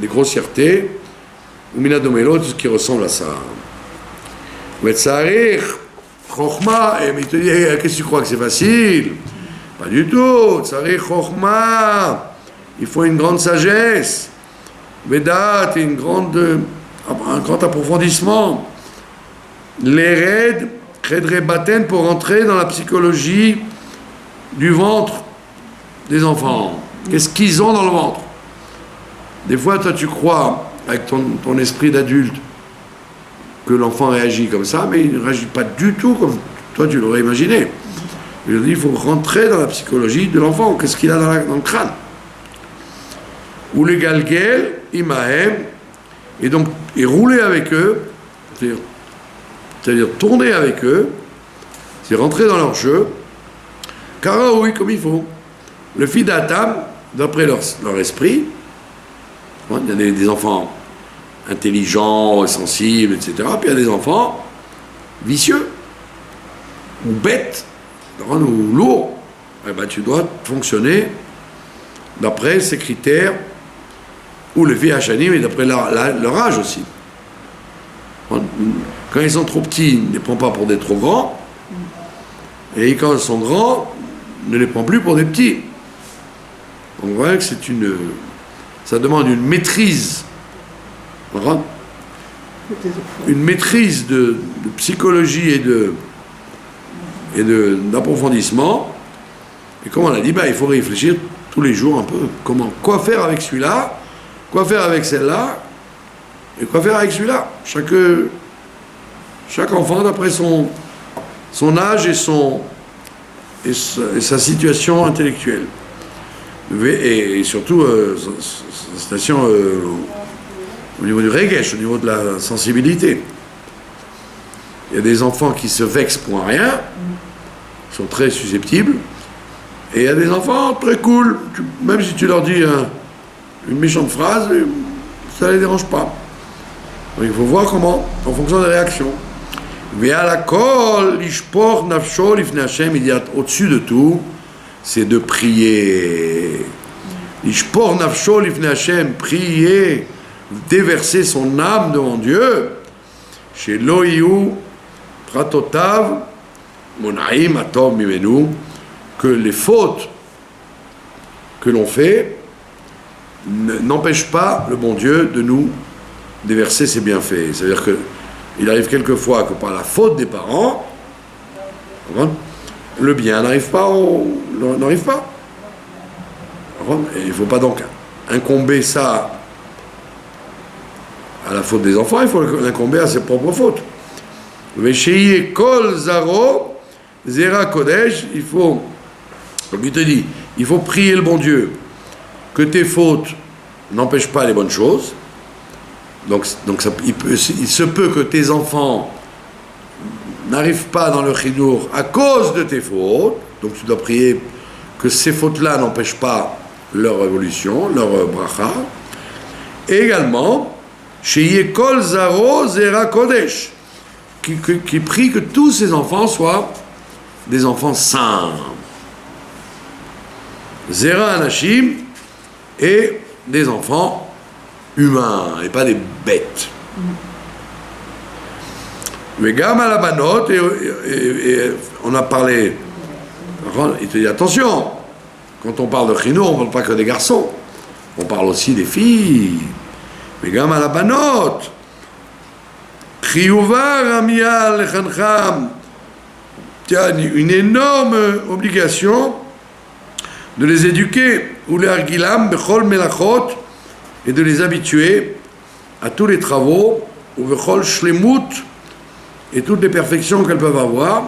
grossièretés. Ou minadomelo, tout ce qui ressemble à ça. Ou etzarir, chokhma, et il te dit, qu'est-ce que tu crois que c'est facile? Pas du tout. Tzarir chokhma. Il faut une grande sagesse, Vedat, un grand approfondissement. L'Ered, Chedre Baten, pour entrer dans la psychologie du ventre des enfants. Qu'est-ce qu'ils ont dans le ventre? Des fois, toi, tu crois, avec ton esprit d'adulte, que l'enfant réagit comme ça, mais il ne réagit pas du tout comme toi, tu l'aurais imaginé. Il faut rentrer dans la psychologie de l'enfant. Qu'est-ce qu'il a dans le crâne? Ou les galguel, imahem, et rouler avec eux, c'est-à-dire tourner avec eux, c'est rentrer dans leur jeu, car oui, comme il faut. Le fidatam, d'après leur esprit, il y a des enfants intelligents, sensibles, etc., puis il y a des enfants vicieux, ou bêtes, ou lourds. Eh ben, tu dois fonctionner d'après ces critères, ou le VHANIM, et d'après leur âge aussi. Quand ils sont trop petits, ne les prends pas pour des trop grands, et quand ils sont grands, ne les prends plus pour des petits. On voit que ça demande une maîtrise, une maîtrise de psychologie et d'approfondissement. Et comme on l'a dit, il faut réfléchir tous les jours un peu. Quoi faire avec celui-là, quoi faire avec celle-là, et quoi faire avec celui-là. Chaque enfant, d'après son âge et sa situation intellectuelle. Et surtout, sa situation au niveau du regesh, au niveau de la sensibilité. Il y a des enfants qui se vexent pour rien, qui sont très susceptibles, et il y a des enfants très cool, même si tu leur dis une méchante phrase, ça ne les dérange pas. Donc il faut voir comment, en fonction des réactions. Au-dessus de tout, c'est de prier. Lishpor nafsho lifnei Hashem, prier, déverser son âme devant Dieu. Chez Loïou, Pratotav, Monaïm, Atom, Mimenu, que les fautes que l'on fait n'empêchent pas le bon Dieu de nous déverser ses bienfaits. C'est-à-dire qu'il arrive quelquefois que par la faute des parents, le bien n'arrive pas. Et il ne faut pas donc incomber ça à la faute des enfants, il faut l'incomber à ses propres fautes. Vesheyi kol zaro zera kodesh, il faut, donc il te dit, il faut prier le bon Dieu que tes fautes n'empêchent pas les bonnes choses. Donc ça, il se peut que tes enfants n'arrivent pas dans le chidour à cause de tes fautes, donc tu dois prier que ces fautes-là n'empêchent pas leur évolution, leur bracha. Et également, chez Kol Zaro Zera Kodesh, qui prie que tous ces enfants soient des enfants saints. Zera Anashim, et des enfants humains, et pas des bêtes. Mais Gam à la Banot, et on a parlé, il te dit attention, quand on parle de Chino, on ne parle pas que des garçons, on parle aussi des filles. Mais Gam à la Banot, Chiyuva Ramia Lechancham, une énorme obligation de les éduquer, ou les Argilam, Bechol Melachot, et de les habituer à tous les travaux, ou Bechol Shlemut, et toutes les perfections qu'elles peuvent avoir,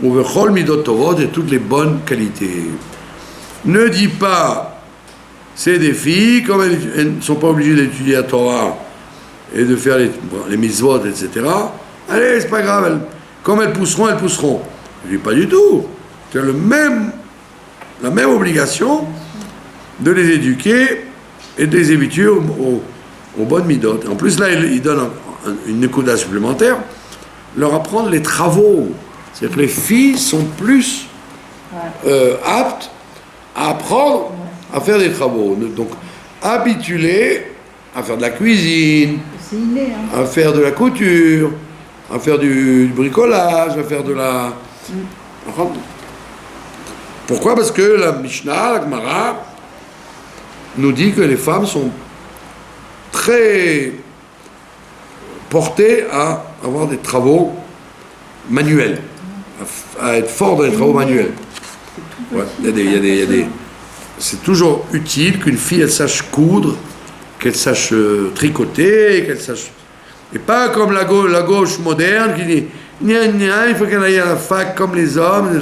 ou Bechol Midot Tovot, et toutes les bonnes qualités. Ne dis pas, c'est des filles, comme elles ne sont pas obligées d'étudier la Torah et de faire les mitzvot, etc. Allez, c'est pas grave, comme elles pousseront, elles pousseront. Je dis pas du tout. Tu as la même obligation de les éduquer et de les habituer aux bonnes midot. En plus, là, il donne une écoute supplémentaire, leur apprendre les travaux. C'est-à-dire que les filles sont plus aptes à apprendre à faire des travaux. Donc, habituer à faire de la cuisine, inné, à faire de la couture, à faire du bricolage, à faire de la... Pourquoi ? Parce que la Mishnah, la Gemara, nous dit que les femmes sont très portées à avoir des travaux manuels, à être fort dans les travaux manuels. Ouais, c'est toujours utile qu'une fille elle sache coudre, qu'elle sache tricoter, qu'elle sache. Et pas comme la gauche moderne qui dit gna gna, il faut qu'elle aille à la fac comme les hommes.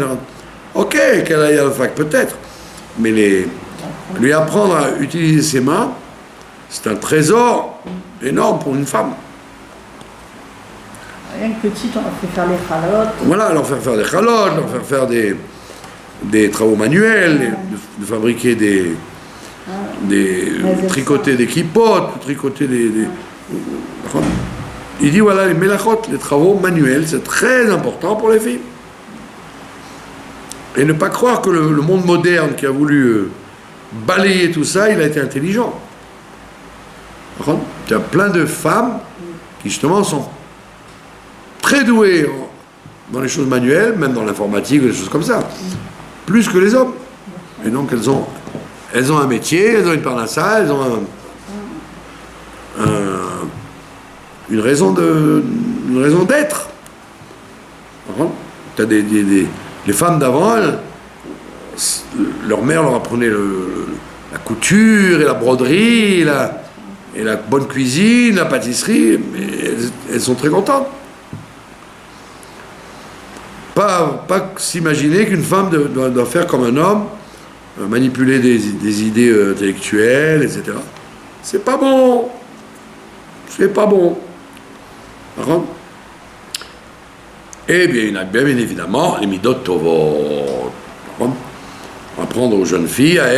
Ok, qu'elle aille à la fac peut-être, mais lui apprendre à utiliser ses mains, c'est un trésor énorme pour une femme. Rien que petite, on leur fait faire les chalotes. Voilà, leur faire des chalotes, leur faire des travaux manuels, de fabriquer tricoter des kippotes, tricoter des. Il dit voilà, les melachot, les travaux manuels, c'est très important pour les filles. Et ne pas croire que le monde moderne qui a voulu balayer tout ça, il a été intelligent. Il y a plein de femmes qui justement sont très douées dans les choses manuelles, même dans l'informatique, des choses comme ça, plus que les hommes. Et donc elles ont un métier, elles ont une parnassa, elles ont une raison d'être. Tu as les femmes d'avant, leur mère leur apprenait la couture et la broderie et la bonne cuisine, la pâtisserie, mais elles sont très contentes. Pas s'imaginer qu'une femme doit faire comme un homme, manipuler des idées intellectuelles, etc. C'est pas bon. C'est pas bon. Et bien évidemment, les midot tovot. Apprendre aux jeunes filles à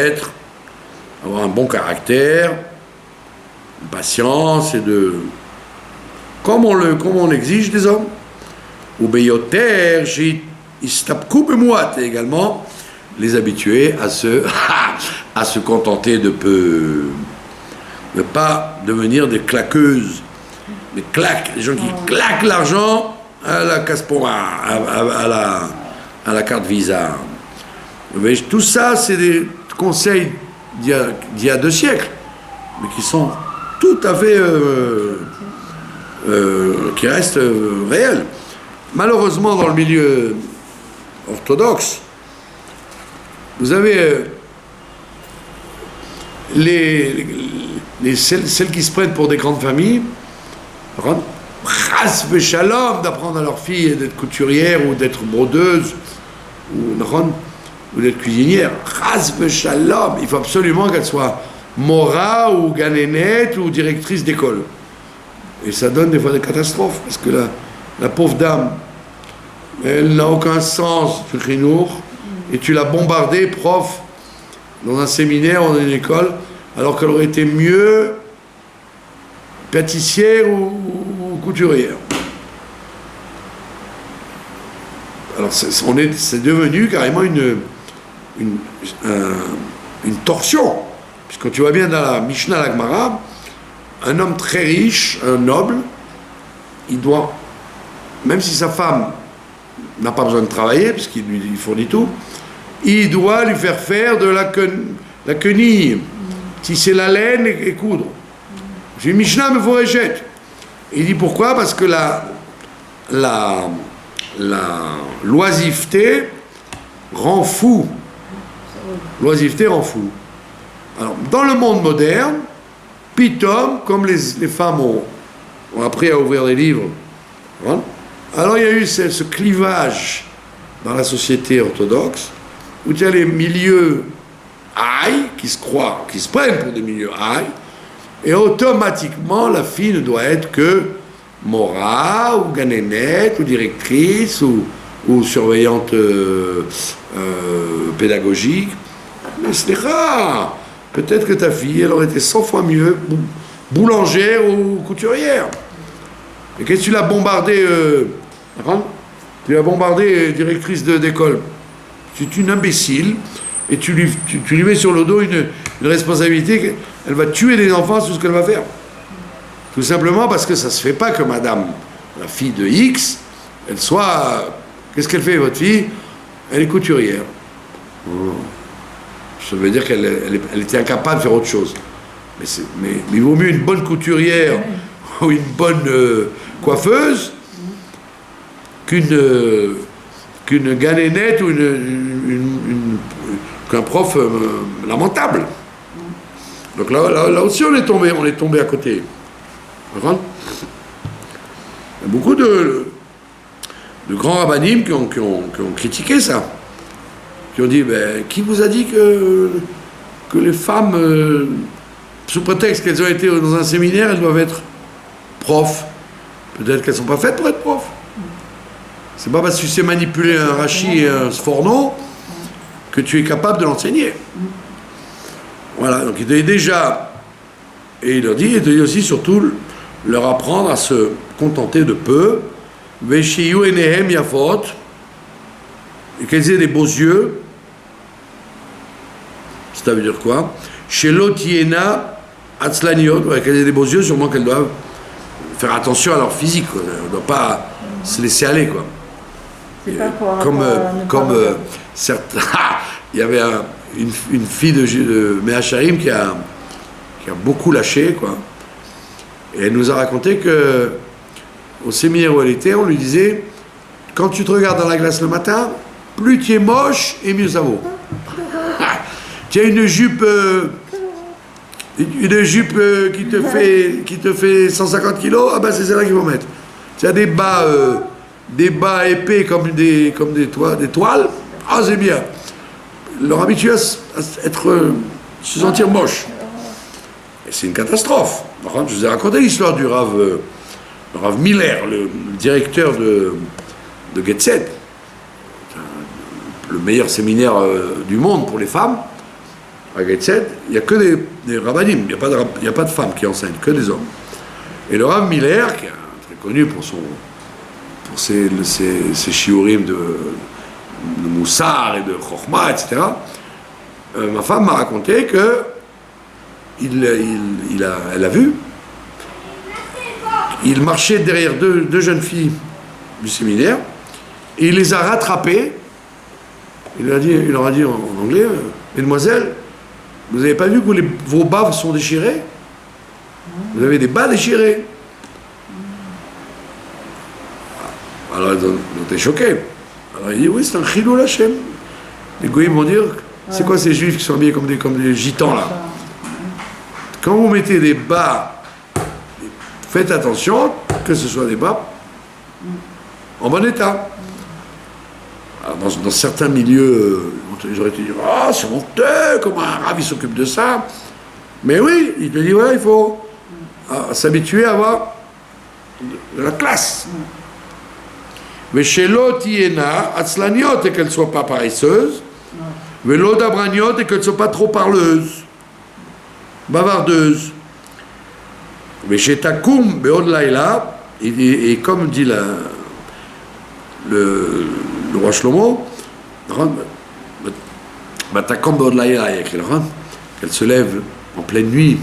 avoir un bon caractère, une patience et comme on exige des hommes. Ou beyoter, istapku b'muat, et également les habituer à se contenter de peu, ne pas devenir des claqueuses, des gens qui claquent l'argent à la casse-pour à à la carte Visa. Mais tout ça, c'est des conseils d'il y a 2 siècles, mais qui sont tout à fait... qui restent réels. Malheureusement, dans le milieu orthodoxe, vous avez celles qui se prennent pour des grandes familles, chas v'shalom, d'apprendre à leur fille d'être couturière ou d'être brodeuse ou d'être cuisinière. Chas v'shalom, il faut absolument qu'elle soit mora ou ganénette ou directrice d'école. Et ça donne des fois des catastrophes, parce que la pauvre dame, elle n'a aucun sens du chinour, et tu l'as bombardée, prof, dans un séminaire ou dans une école, alors qu'elle aurait été mieux pâtissière ou couturière. Alors c'est devenu carrément une torsion, puisque tu vois bien dans la Mishnah la Gemara, un homme très riche, un noble, il doit, même si sa femme n'a pas besoin de travailler, puisqu'il lui fournit tout, il doit lui faire de la quenille, tisser la laine et coudre. J'ai une Mishnah, mais faut réjette. Il dit pourquoi? Parce que la l'oisiveté rend fou. L'oisiveté rend fou. Alors, dans le monde moderne, pitom, comme les femmes ont appris à ouvrir des livres, hein, alors il y a eu ce clivage dans la société orthodoxe, où tu as les milieux aïe, qui se prennent pour des milieux aïe, et automatiquement la fille ne doit être que mora, ou ganénette, ou directrice, ou surveillante pédagogique. Mais c'est rare. Peut-être que ta fille, elle aurait été 100 fois mieux boulangère ou couturière. Et qu'est-ce que tu l'as bombardée tu l'as bombardée directrice d'école. C'est une imbécile, et tu lui mets sur le dos une responsabilité. Elle va tuer des enfants sur ce qu'elle va faire. Tout simplement parce que ça ne se fait pas que madame, la fille de X, elle soit... Qu'est-ce qu'elle fait, votre fille? Elle est couturière. Ça veut dire qu'elle était incapable de faire autre chose. Mais il vaut mieux une bonne couturière ou une bonne coiffeuse qu'une ganénette ou qu'un prof lamentable. Donc là aussi on est tombé à côté. Il y a beaucoup de grands rabbinim qui ont critiqué ça, qui ont dit qui vous a dit que les femmes, sous prétexte qu'elles ont été dans un séminaire, elles doivent être profs? Peut-être qu'elles ne sont pas faites pour être profs. C'est pas parce que tu sais manipuler un rachis et un sforno que tu es capable de l'enseigner. Voilà, donc il dit déjà, et il dit aussi surtout leur apprendre à se contenter de peu, veshiyu enehem yafot, et qu'elles aient des beaux yeux. Ça veut dire quoi? Shelotiena atzlaniot, qu'elles aient des beaux yeux, sûrement qu'elles doivent faire attention à leur physique, quoi. Elles ne doivent pas se laisser aller, quoi. Comme certains, il y avait une fille de Mehacharim qui a beaucoup lâché, quoi. Et elle nous a raconté que au séminaire où elle était, on lui disait, quand tu te regardes dans la glace le matin, plus tu es moche et mieux ça vaut. Tu as une jupe qui te fait 150 kilos, ah ben c'est celle-là qu'il faut mettre. Tu as des bas épais comme des toiles, ah c'est bien. Leur habitué à se sentir moche. Et c'est une catastrophe. Par contre, je vous ai raconté l'histoire du Rav Miller, le directeur de Getzed, le meilleur séminaire du monde pour les femmes. À Getzed, il n'y a que des rabbinim, il n'y a pas de femmes qui enseignent, que des hommes. Et le Rav Miller, qui est très connu pour ses shiurim de Moussar et de Chokhmah, etc., ma femme m'a raconté que elle a vu, il marchait derrière deux jeunes filles du séminaire, et il les a rattrapées Il leur a dit en anglais, mesdemoiselles, vous n'avez pas vu que vos bas sont déchirés? Vous avez des bas déchirés. Alors ils ont été choqués. Alors il dit, oui, c'est un chilul Hashem. Les goïms vont dire, c'est quoi ces juifs qui sont habillés comme des gitans là? Quand vous mettez des bas, faites attention que ce soit des bas en bon état. Alors dans certains milieux, j'aurais été dire, ah, c'est honteux, comment un ravi s'occupe de ça? Mais oui, il te dit, ouais, il faut s'habituer à avoir de la classe. Mais chez l'autre, Yéna, Atzlaniot, et qu'elle ne soit pas paresseuse, mais l'autre Abraniot, et qu'elle ne soit pas trop parleuse, bavardeuse. Mais chez Takoum, Beod Laïla, et comme dit le roi Shlomo, Takoum Beod Laïla, il y a écrit qu'elle se lève en pleine nuit.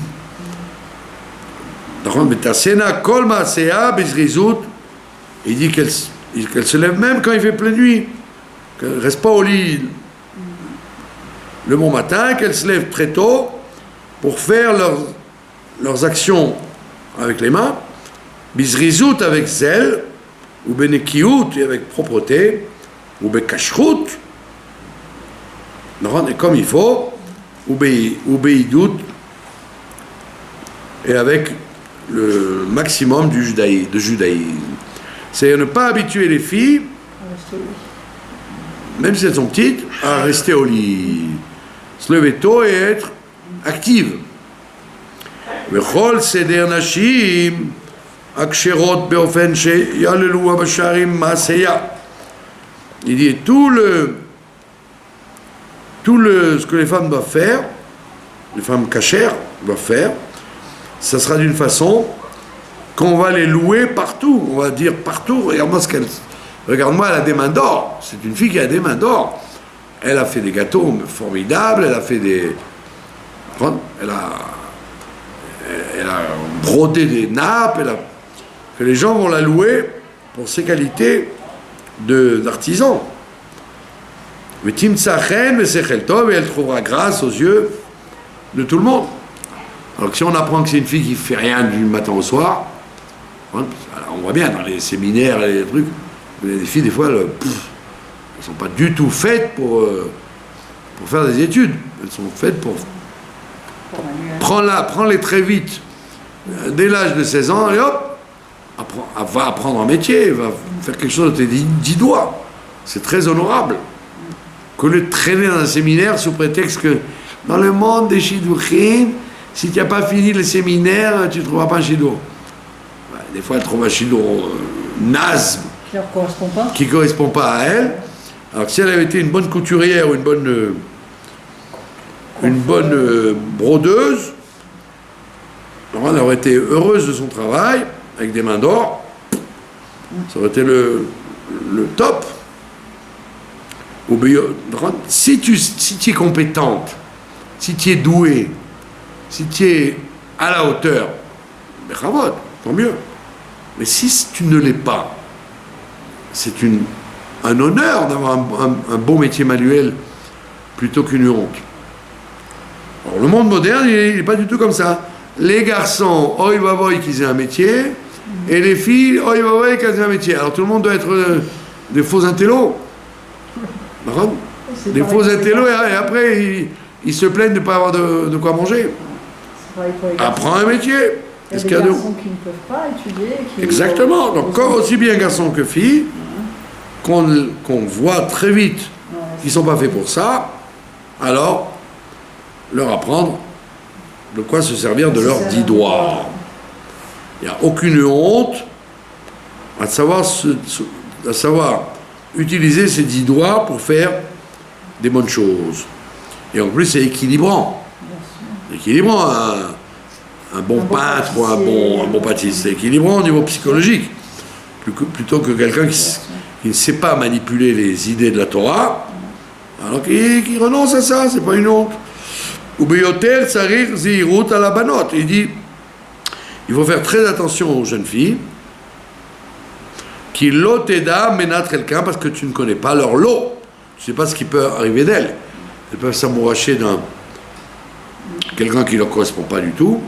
Il dit qu'elle se lève même quand il fait pleine nuit, qu'elle ne reste pas au lit le bon matin, qu'elle se lève très tôt pour faire leurs actions avec les mains, bizrizout avec zèle, ou benekiout avec propreté, ou bekashrut, et comme il faut, ou beidout, et avec le maximum de judaïsme. C'est ne pas habituer les filles, même si elles sont petites, à rester au lit, se lever tôt et être actives. וכל סדר נשים הקשרות באופן שיעללו בשערים מעשיה. Il dit ce que les femmes doivent faire, les femmes cachères doivent faire, ça sera d'une façon qu'on va les louer partout. On va dire partout, regarde-moi, elle a des mains d'or. C'est une fille qui a des mains d'or. Elle a fait des gâteaux formidables, elle a fait elle a brodé des nappes, que les gens vont la louer pour ses qualités d'artisan. Mais Timtsachen, Sechel Tov, et elle trouvera grâce aux yeux de tout le monde. Alors que si on apprend que c'est une fille qui ne fait rien du matin au soir, on voit bien dans les séminaires, les trucs, les filles, des fois, elles ne sont pas du tout faites pour faire des études. Elles sont faites pour prends-les très vite, dès l'âge de 16 ans, et hop, va apprendre un métier, va faire quelque chose de tes 10 doigts. C'est très honorable. Qu'au lieu de traîner dans un séminaire sous prétexte que dans le monde des shidduchim, si tu n'as pas fini le séminaire, tu ne trouveras pas un shidduch. Des fois, elle trouve un shidduch naze, qui ne correspond pas à elle. Alors que si elle avait été une bonne couturière ou une bonne brodeuse, alors elle aurait été heureuse de son travail, avec des mains d'or, ça aurait été le top. Si tu es compétente, si tu es douée, si tu es à la hauteur, tant mieux. Mais si tu ne l'es pas, c'est un honneur d'avoir un beau métier manuel plutôt qu'une honte. Alors, le monde moderne, il n'est pas du tout comme ça. Les garçons, oi vavoy qu'ils aient un métier, et les filles, oi vavoy qu'elles aient un métier. Alors tout le monde doit être des faux intellos. Des faux intellos, et après ils se plaignent de ne pas avoir de quoi manger. Apprends un métier. Il y a des garçons qui ne peuvent pas étudier. Exactement. Donc aussi bien garçons que filles, qu'on voit très vite qu'ils ne sont pas faits pour ça, alors leur apprendre de quoi se servir de leurs 10 doigts. Il n'y a aucune honte à savoir utiliser ces 10 doigts pour faire des bonnes choses. Et en plus, c'est équilibrant. Équilibrant, un bon peintre ou un bon pâtissier. C'est équilibrant au niveau psychologique. Plutôt que quelqu'un qui ne sait pas manipuler les idées de la Torah, alors qui renonce à ça, c'est pas une honte. Ubeyotel sarir zirut à la banot. Il dit, il faut faire très attention aux jeunes filles, qui l'oteda menat quelqu'un parce que tu ne connais pas leur lot. tu sais pas ce qui peut arriver d'elles. Elles peuvent s'amouracher d'un quelqu'un qui ne leur correspond pas du tout,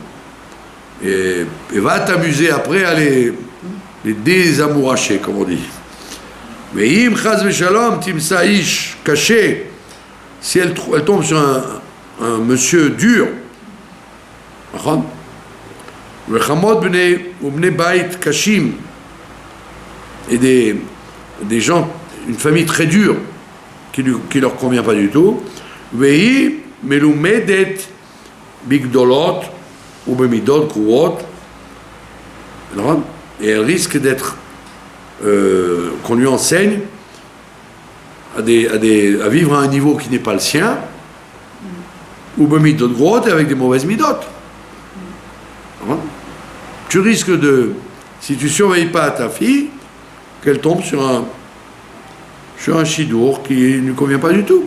et va t'amuser après à les désamouracher, comme on dit. Mais im chaz v'shalom timsa ish caché, si elle tombe sur un monsieur dur, v'chamod bnei bait kashim, et des gens, une famille très dure, qui leur convient pas du tout, vehi melumedet bigdolot ou bemidot kruot, et elle risque d'être qu'on lui enseigne à vivre à un niveau qui n'est pas le sien, ou bemidot kruot, avec des mauvaises midotes. Tu risques si tu surveilles pas ta fille, qu'elle tombe sur un chidour qui ne lui convient pas du tout.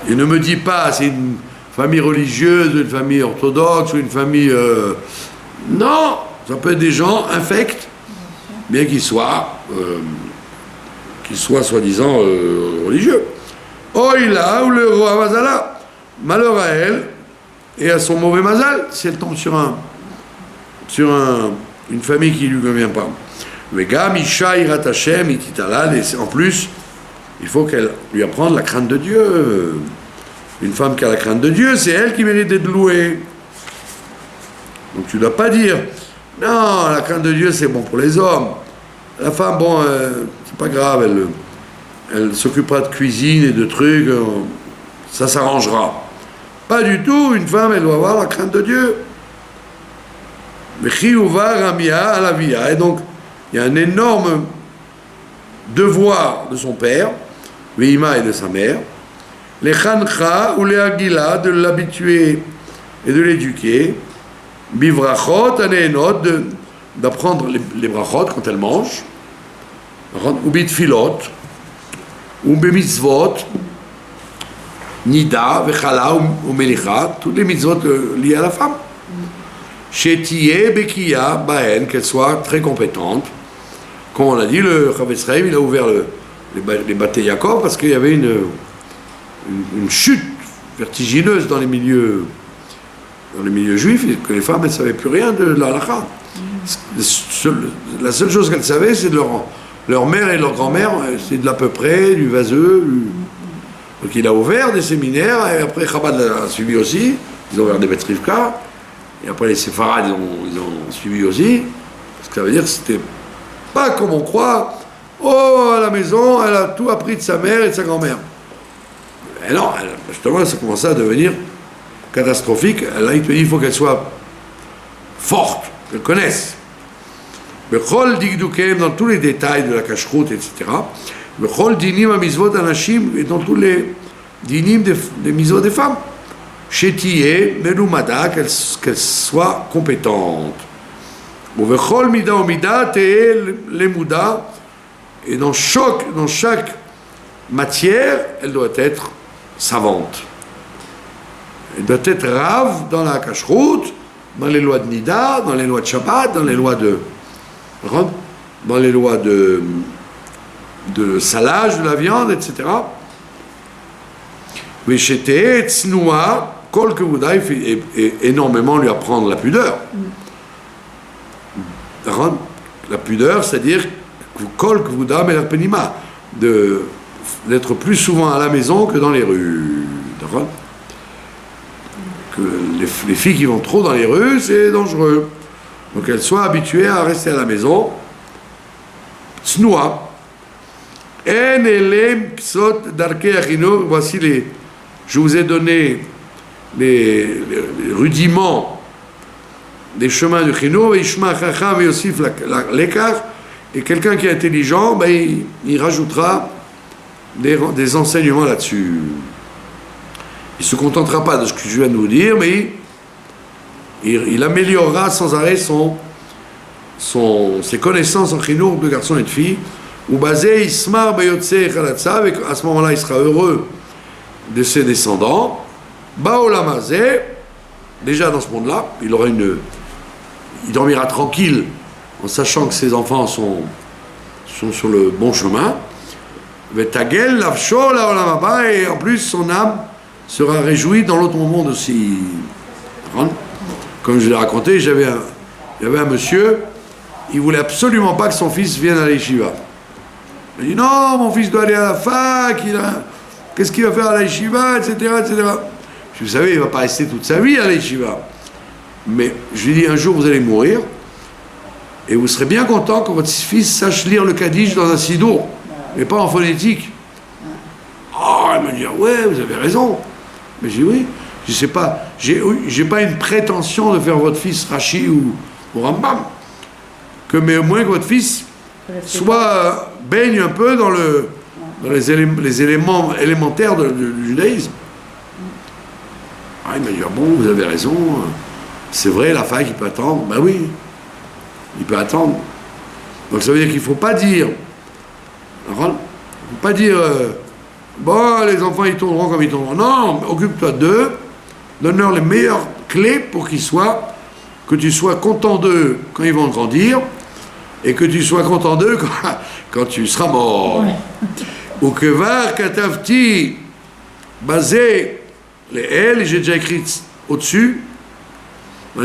Et ne me dis pas c'est une famille religieuse, une famille orthodoxe ou une famille... Non, ça peut être des gens infects, bien qu'ils soient soi-disant religieux. Oh, il a, ou le roi Mazala, malheur à elle et à son mauvais mazal, si elle tombe sur une famille qui ne lui convient pas. En plus, il faut qu'elle lui apprenne la crainte de Dieu. Une femme qui a la crainte de Dieu, c'est elle qui mérite d'être louée. Donc tu ne dois pas dire, non, la crainte de Dieu c'est bon pour les hommes. La femme, bon, c'est pas grave, elle s'occupera de cuisine et de trucs, ça s'arrangera. Pas du tout, une femme, elle doit avoir la crainte de Dieu. Et donc, il y a un énorme devoir de son père, Veima, et de sa mère, les Khancha ou les Agila, de l'habituer et de l'éduquer, Bivrachot, Aneenot, d'apprendre les brachot quand elle mange, ou Bitfilot, ou Bemitzvot, Nida, Vechala ou Melicha, toutes les mitzvot liées à la femme. Shetiye Bekia Baen, qu'elle soit très compétente. Comme on a dit, le Chavetz Chaim, il a ouvert les Batei Yaakov parce qu'il y avait une chute vertigineuse dans les milieux juifs, et que les femmes ne savaient plus rien de la halakha. La seule chose qu'elles savaient, c'est de leur mère et leur grand-mère, c'est de l'à peu près, du vaseux. Donc il a ouvert des séminaires, et après Chabad a suivi aussi, ils ont ouvert des Beth Rivka, et après les Séfarades ils ont suivi aussi, parce que ça veut dire que c'était pas comme on croit, oh à la maison, elle a tout appris de sa mère et de sa grand-mère. Et non, justement ça commençait à devenir catastrophique. Là il te dit il faut qu'elle soit forte, qu'elle connaisse. Bechol digdukem, dans tous les détails de la cacheroute, etc. Bechol dinim à misvot anashim, et dans tous les dinim des misvot des femmes. Chétiye, melumada, qu'elle soit compétente. Bechol mida ou mida, te lemuda, et dans chaque matière, elle doit être savante. Elle doit être rave dans la cacheroute, dans les lois de Nida, dans les lois de Shabbat, dans les lois de salage de la viande, etc. Veshete tznoua, kol kevuda, et énormément lui apprendre la pudeur. La pudeur, c'est-à-dire kol kevuda melarpenima, d'être plus souvent à la maison que dans les rues. Que les filles qui vont trop dans les rues, c'est dangereux. Donc qu'elles soient habituées à rester à la maison. Tsnoua. En elem psot darkei achinour. Voici je vous ai donné les rudiments des chemins du chinour. Ishma chacham et aussi l'écart. Et quelqu'un qui est intelligent, il rajoutera des enseignements là-dessus. Il ne se contentera pas de ce que je viens de vous dire, mais il améliorera sans arrêt ses connaissances en chinour de garçons et de filles. Ou basé ismar bayotse chalatsa, à ce moment-là, il sera heureux de ses descendants. Baolamazé, déjà dans ce monde-là, il dormira tranquille en sachant que ses enfants sont sur le bon chemin. Vetagel, lavsho, la olam haba, et en plus son âme sera réjouie dans l'autre monde aussi. Comme je l'ai raconté, il y avait un monsieur, il voulait absolument pas que son fils vienne à l'Yeshiva. Il dit non, mon fils doit aller à la fac, qu'est-ce qu'il va faire à l'Yeshiva, etc., etc. Vous savez, il ne va pas rester toute sa vie à l'Yeshiva. Mais je lui dis, un jour vous allez mourir, et vous serez bien content que votre fils sache lire le Kaddish dans un sidour, et pas en phonétique. Oh, il me dit, ouais, vous avez raison. Mais j'ai dit, oui, je sais pas, j'ai pas une prétention de faire votre fils Rashi ou Rambam, mais au moins que votre fils soit baigne un peu dans les éléments élémentaires du judaïsme. Ah, il m'a dit, ah bon, vous avez raison, c'est vrai, la fac, il peut attendre. Ben oui, il peut attendre. Donc ça veut dire qu'il ne faut pas dire, bon, les enfants, ils tourneront comme ils tourneront. Non, occupe-toi d'eux, donne-leur les meilleures clés pour que tu sois content d'eux quand ils vont grandir, et que tu sois content d'eux quand tu seras mort. Ou que var katavti basé les L, j'ai déjà écrit au-dessus, dans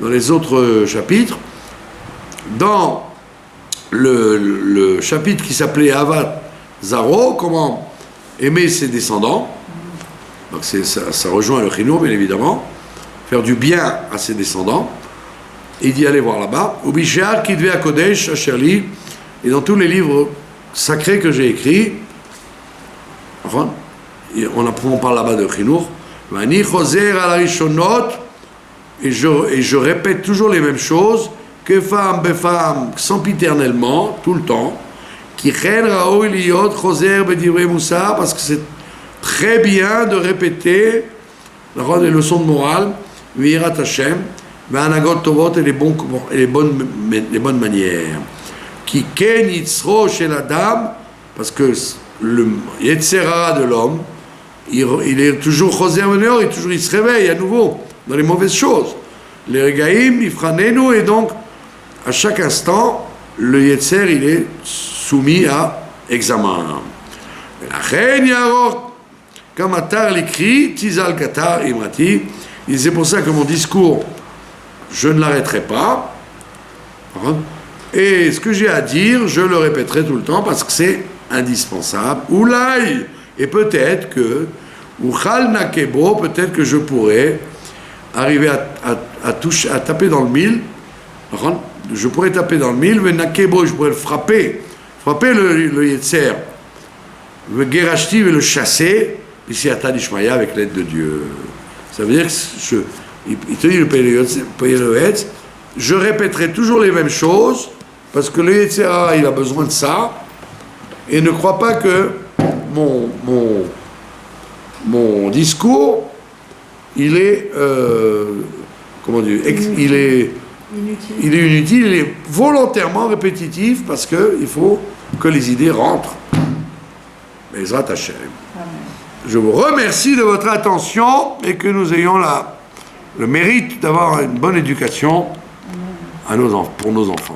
les autres chapitres, dans le chapitre qui s'appelait Avat Zaro, comment aimer ses descendants, donc ça rejoint le Chinour, bien évidemment, faire du bien à ses descendants, il dit allez voir là-bas, ou Bishar qui devait à Kodesh, à Sherli, et dans tous les livres sacrés que j'ai écrits, enfin, on parle là-bas de Chinour, Vani Choser à la Rishonot, et je répète toujours les mêmes choses, que femme, befam, sempiternellement, tout le temps, qui chen raoui liot Choser bedivrei Moussa, parce que c'est très bien de répéter les leçons de morale, Virat Hashem, Vanagot Tovot et les bonnes manières. Qui ken yitzro chez la dame, parce que le Yetzera de l'homme, il est toujours Choser Menor, il se réveille à nouveau dans les mauvaises choses. Les Regaïm, Ifranenu, et donc à chaque instant, le Yetzer, il est soumis à examen. La reine Yarok, comme Atar l'écrit, Tizal Katar Imrati, et c'est pour ça que mon discours, je ne l'arrêterai pas. Et ce que j'ai à dire, je le répéterai tout le temps parce que c'est indispensable. Oulaï, et peut-être que, ou Chal Nakebo, peut-être que je pourrais arriver à taper dans le mille. Je pourrais taper dans le mille, mais Nakebo, je pourrais le frapper le Yetzer, le Gerashti et le chasser, puis c'est Ata Dishmaya avec l'aide de Dieu. Ça veut dire que il te dit le payer le Hetz, je répéterai toujours les mêmes choses, parce que le Yetzera, il a besoin de ça, et ne crois pas que mon discours, il est, il est inutile, il est volontairement répétitif, parce qu'il faut que les idées rentrent. Bezrat Hashem. Je vous remercie de votre attention, et que nous ayons le mérite d'avoir une bonne éducation pour nos enfants.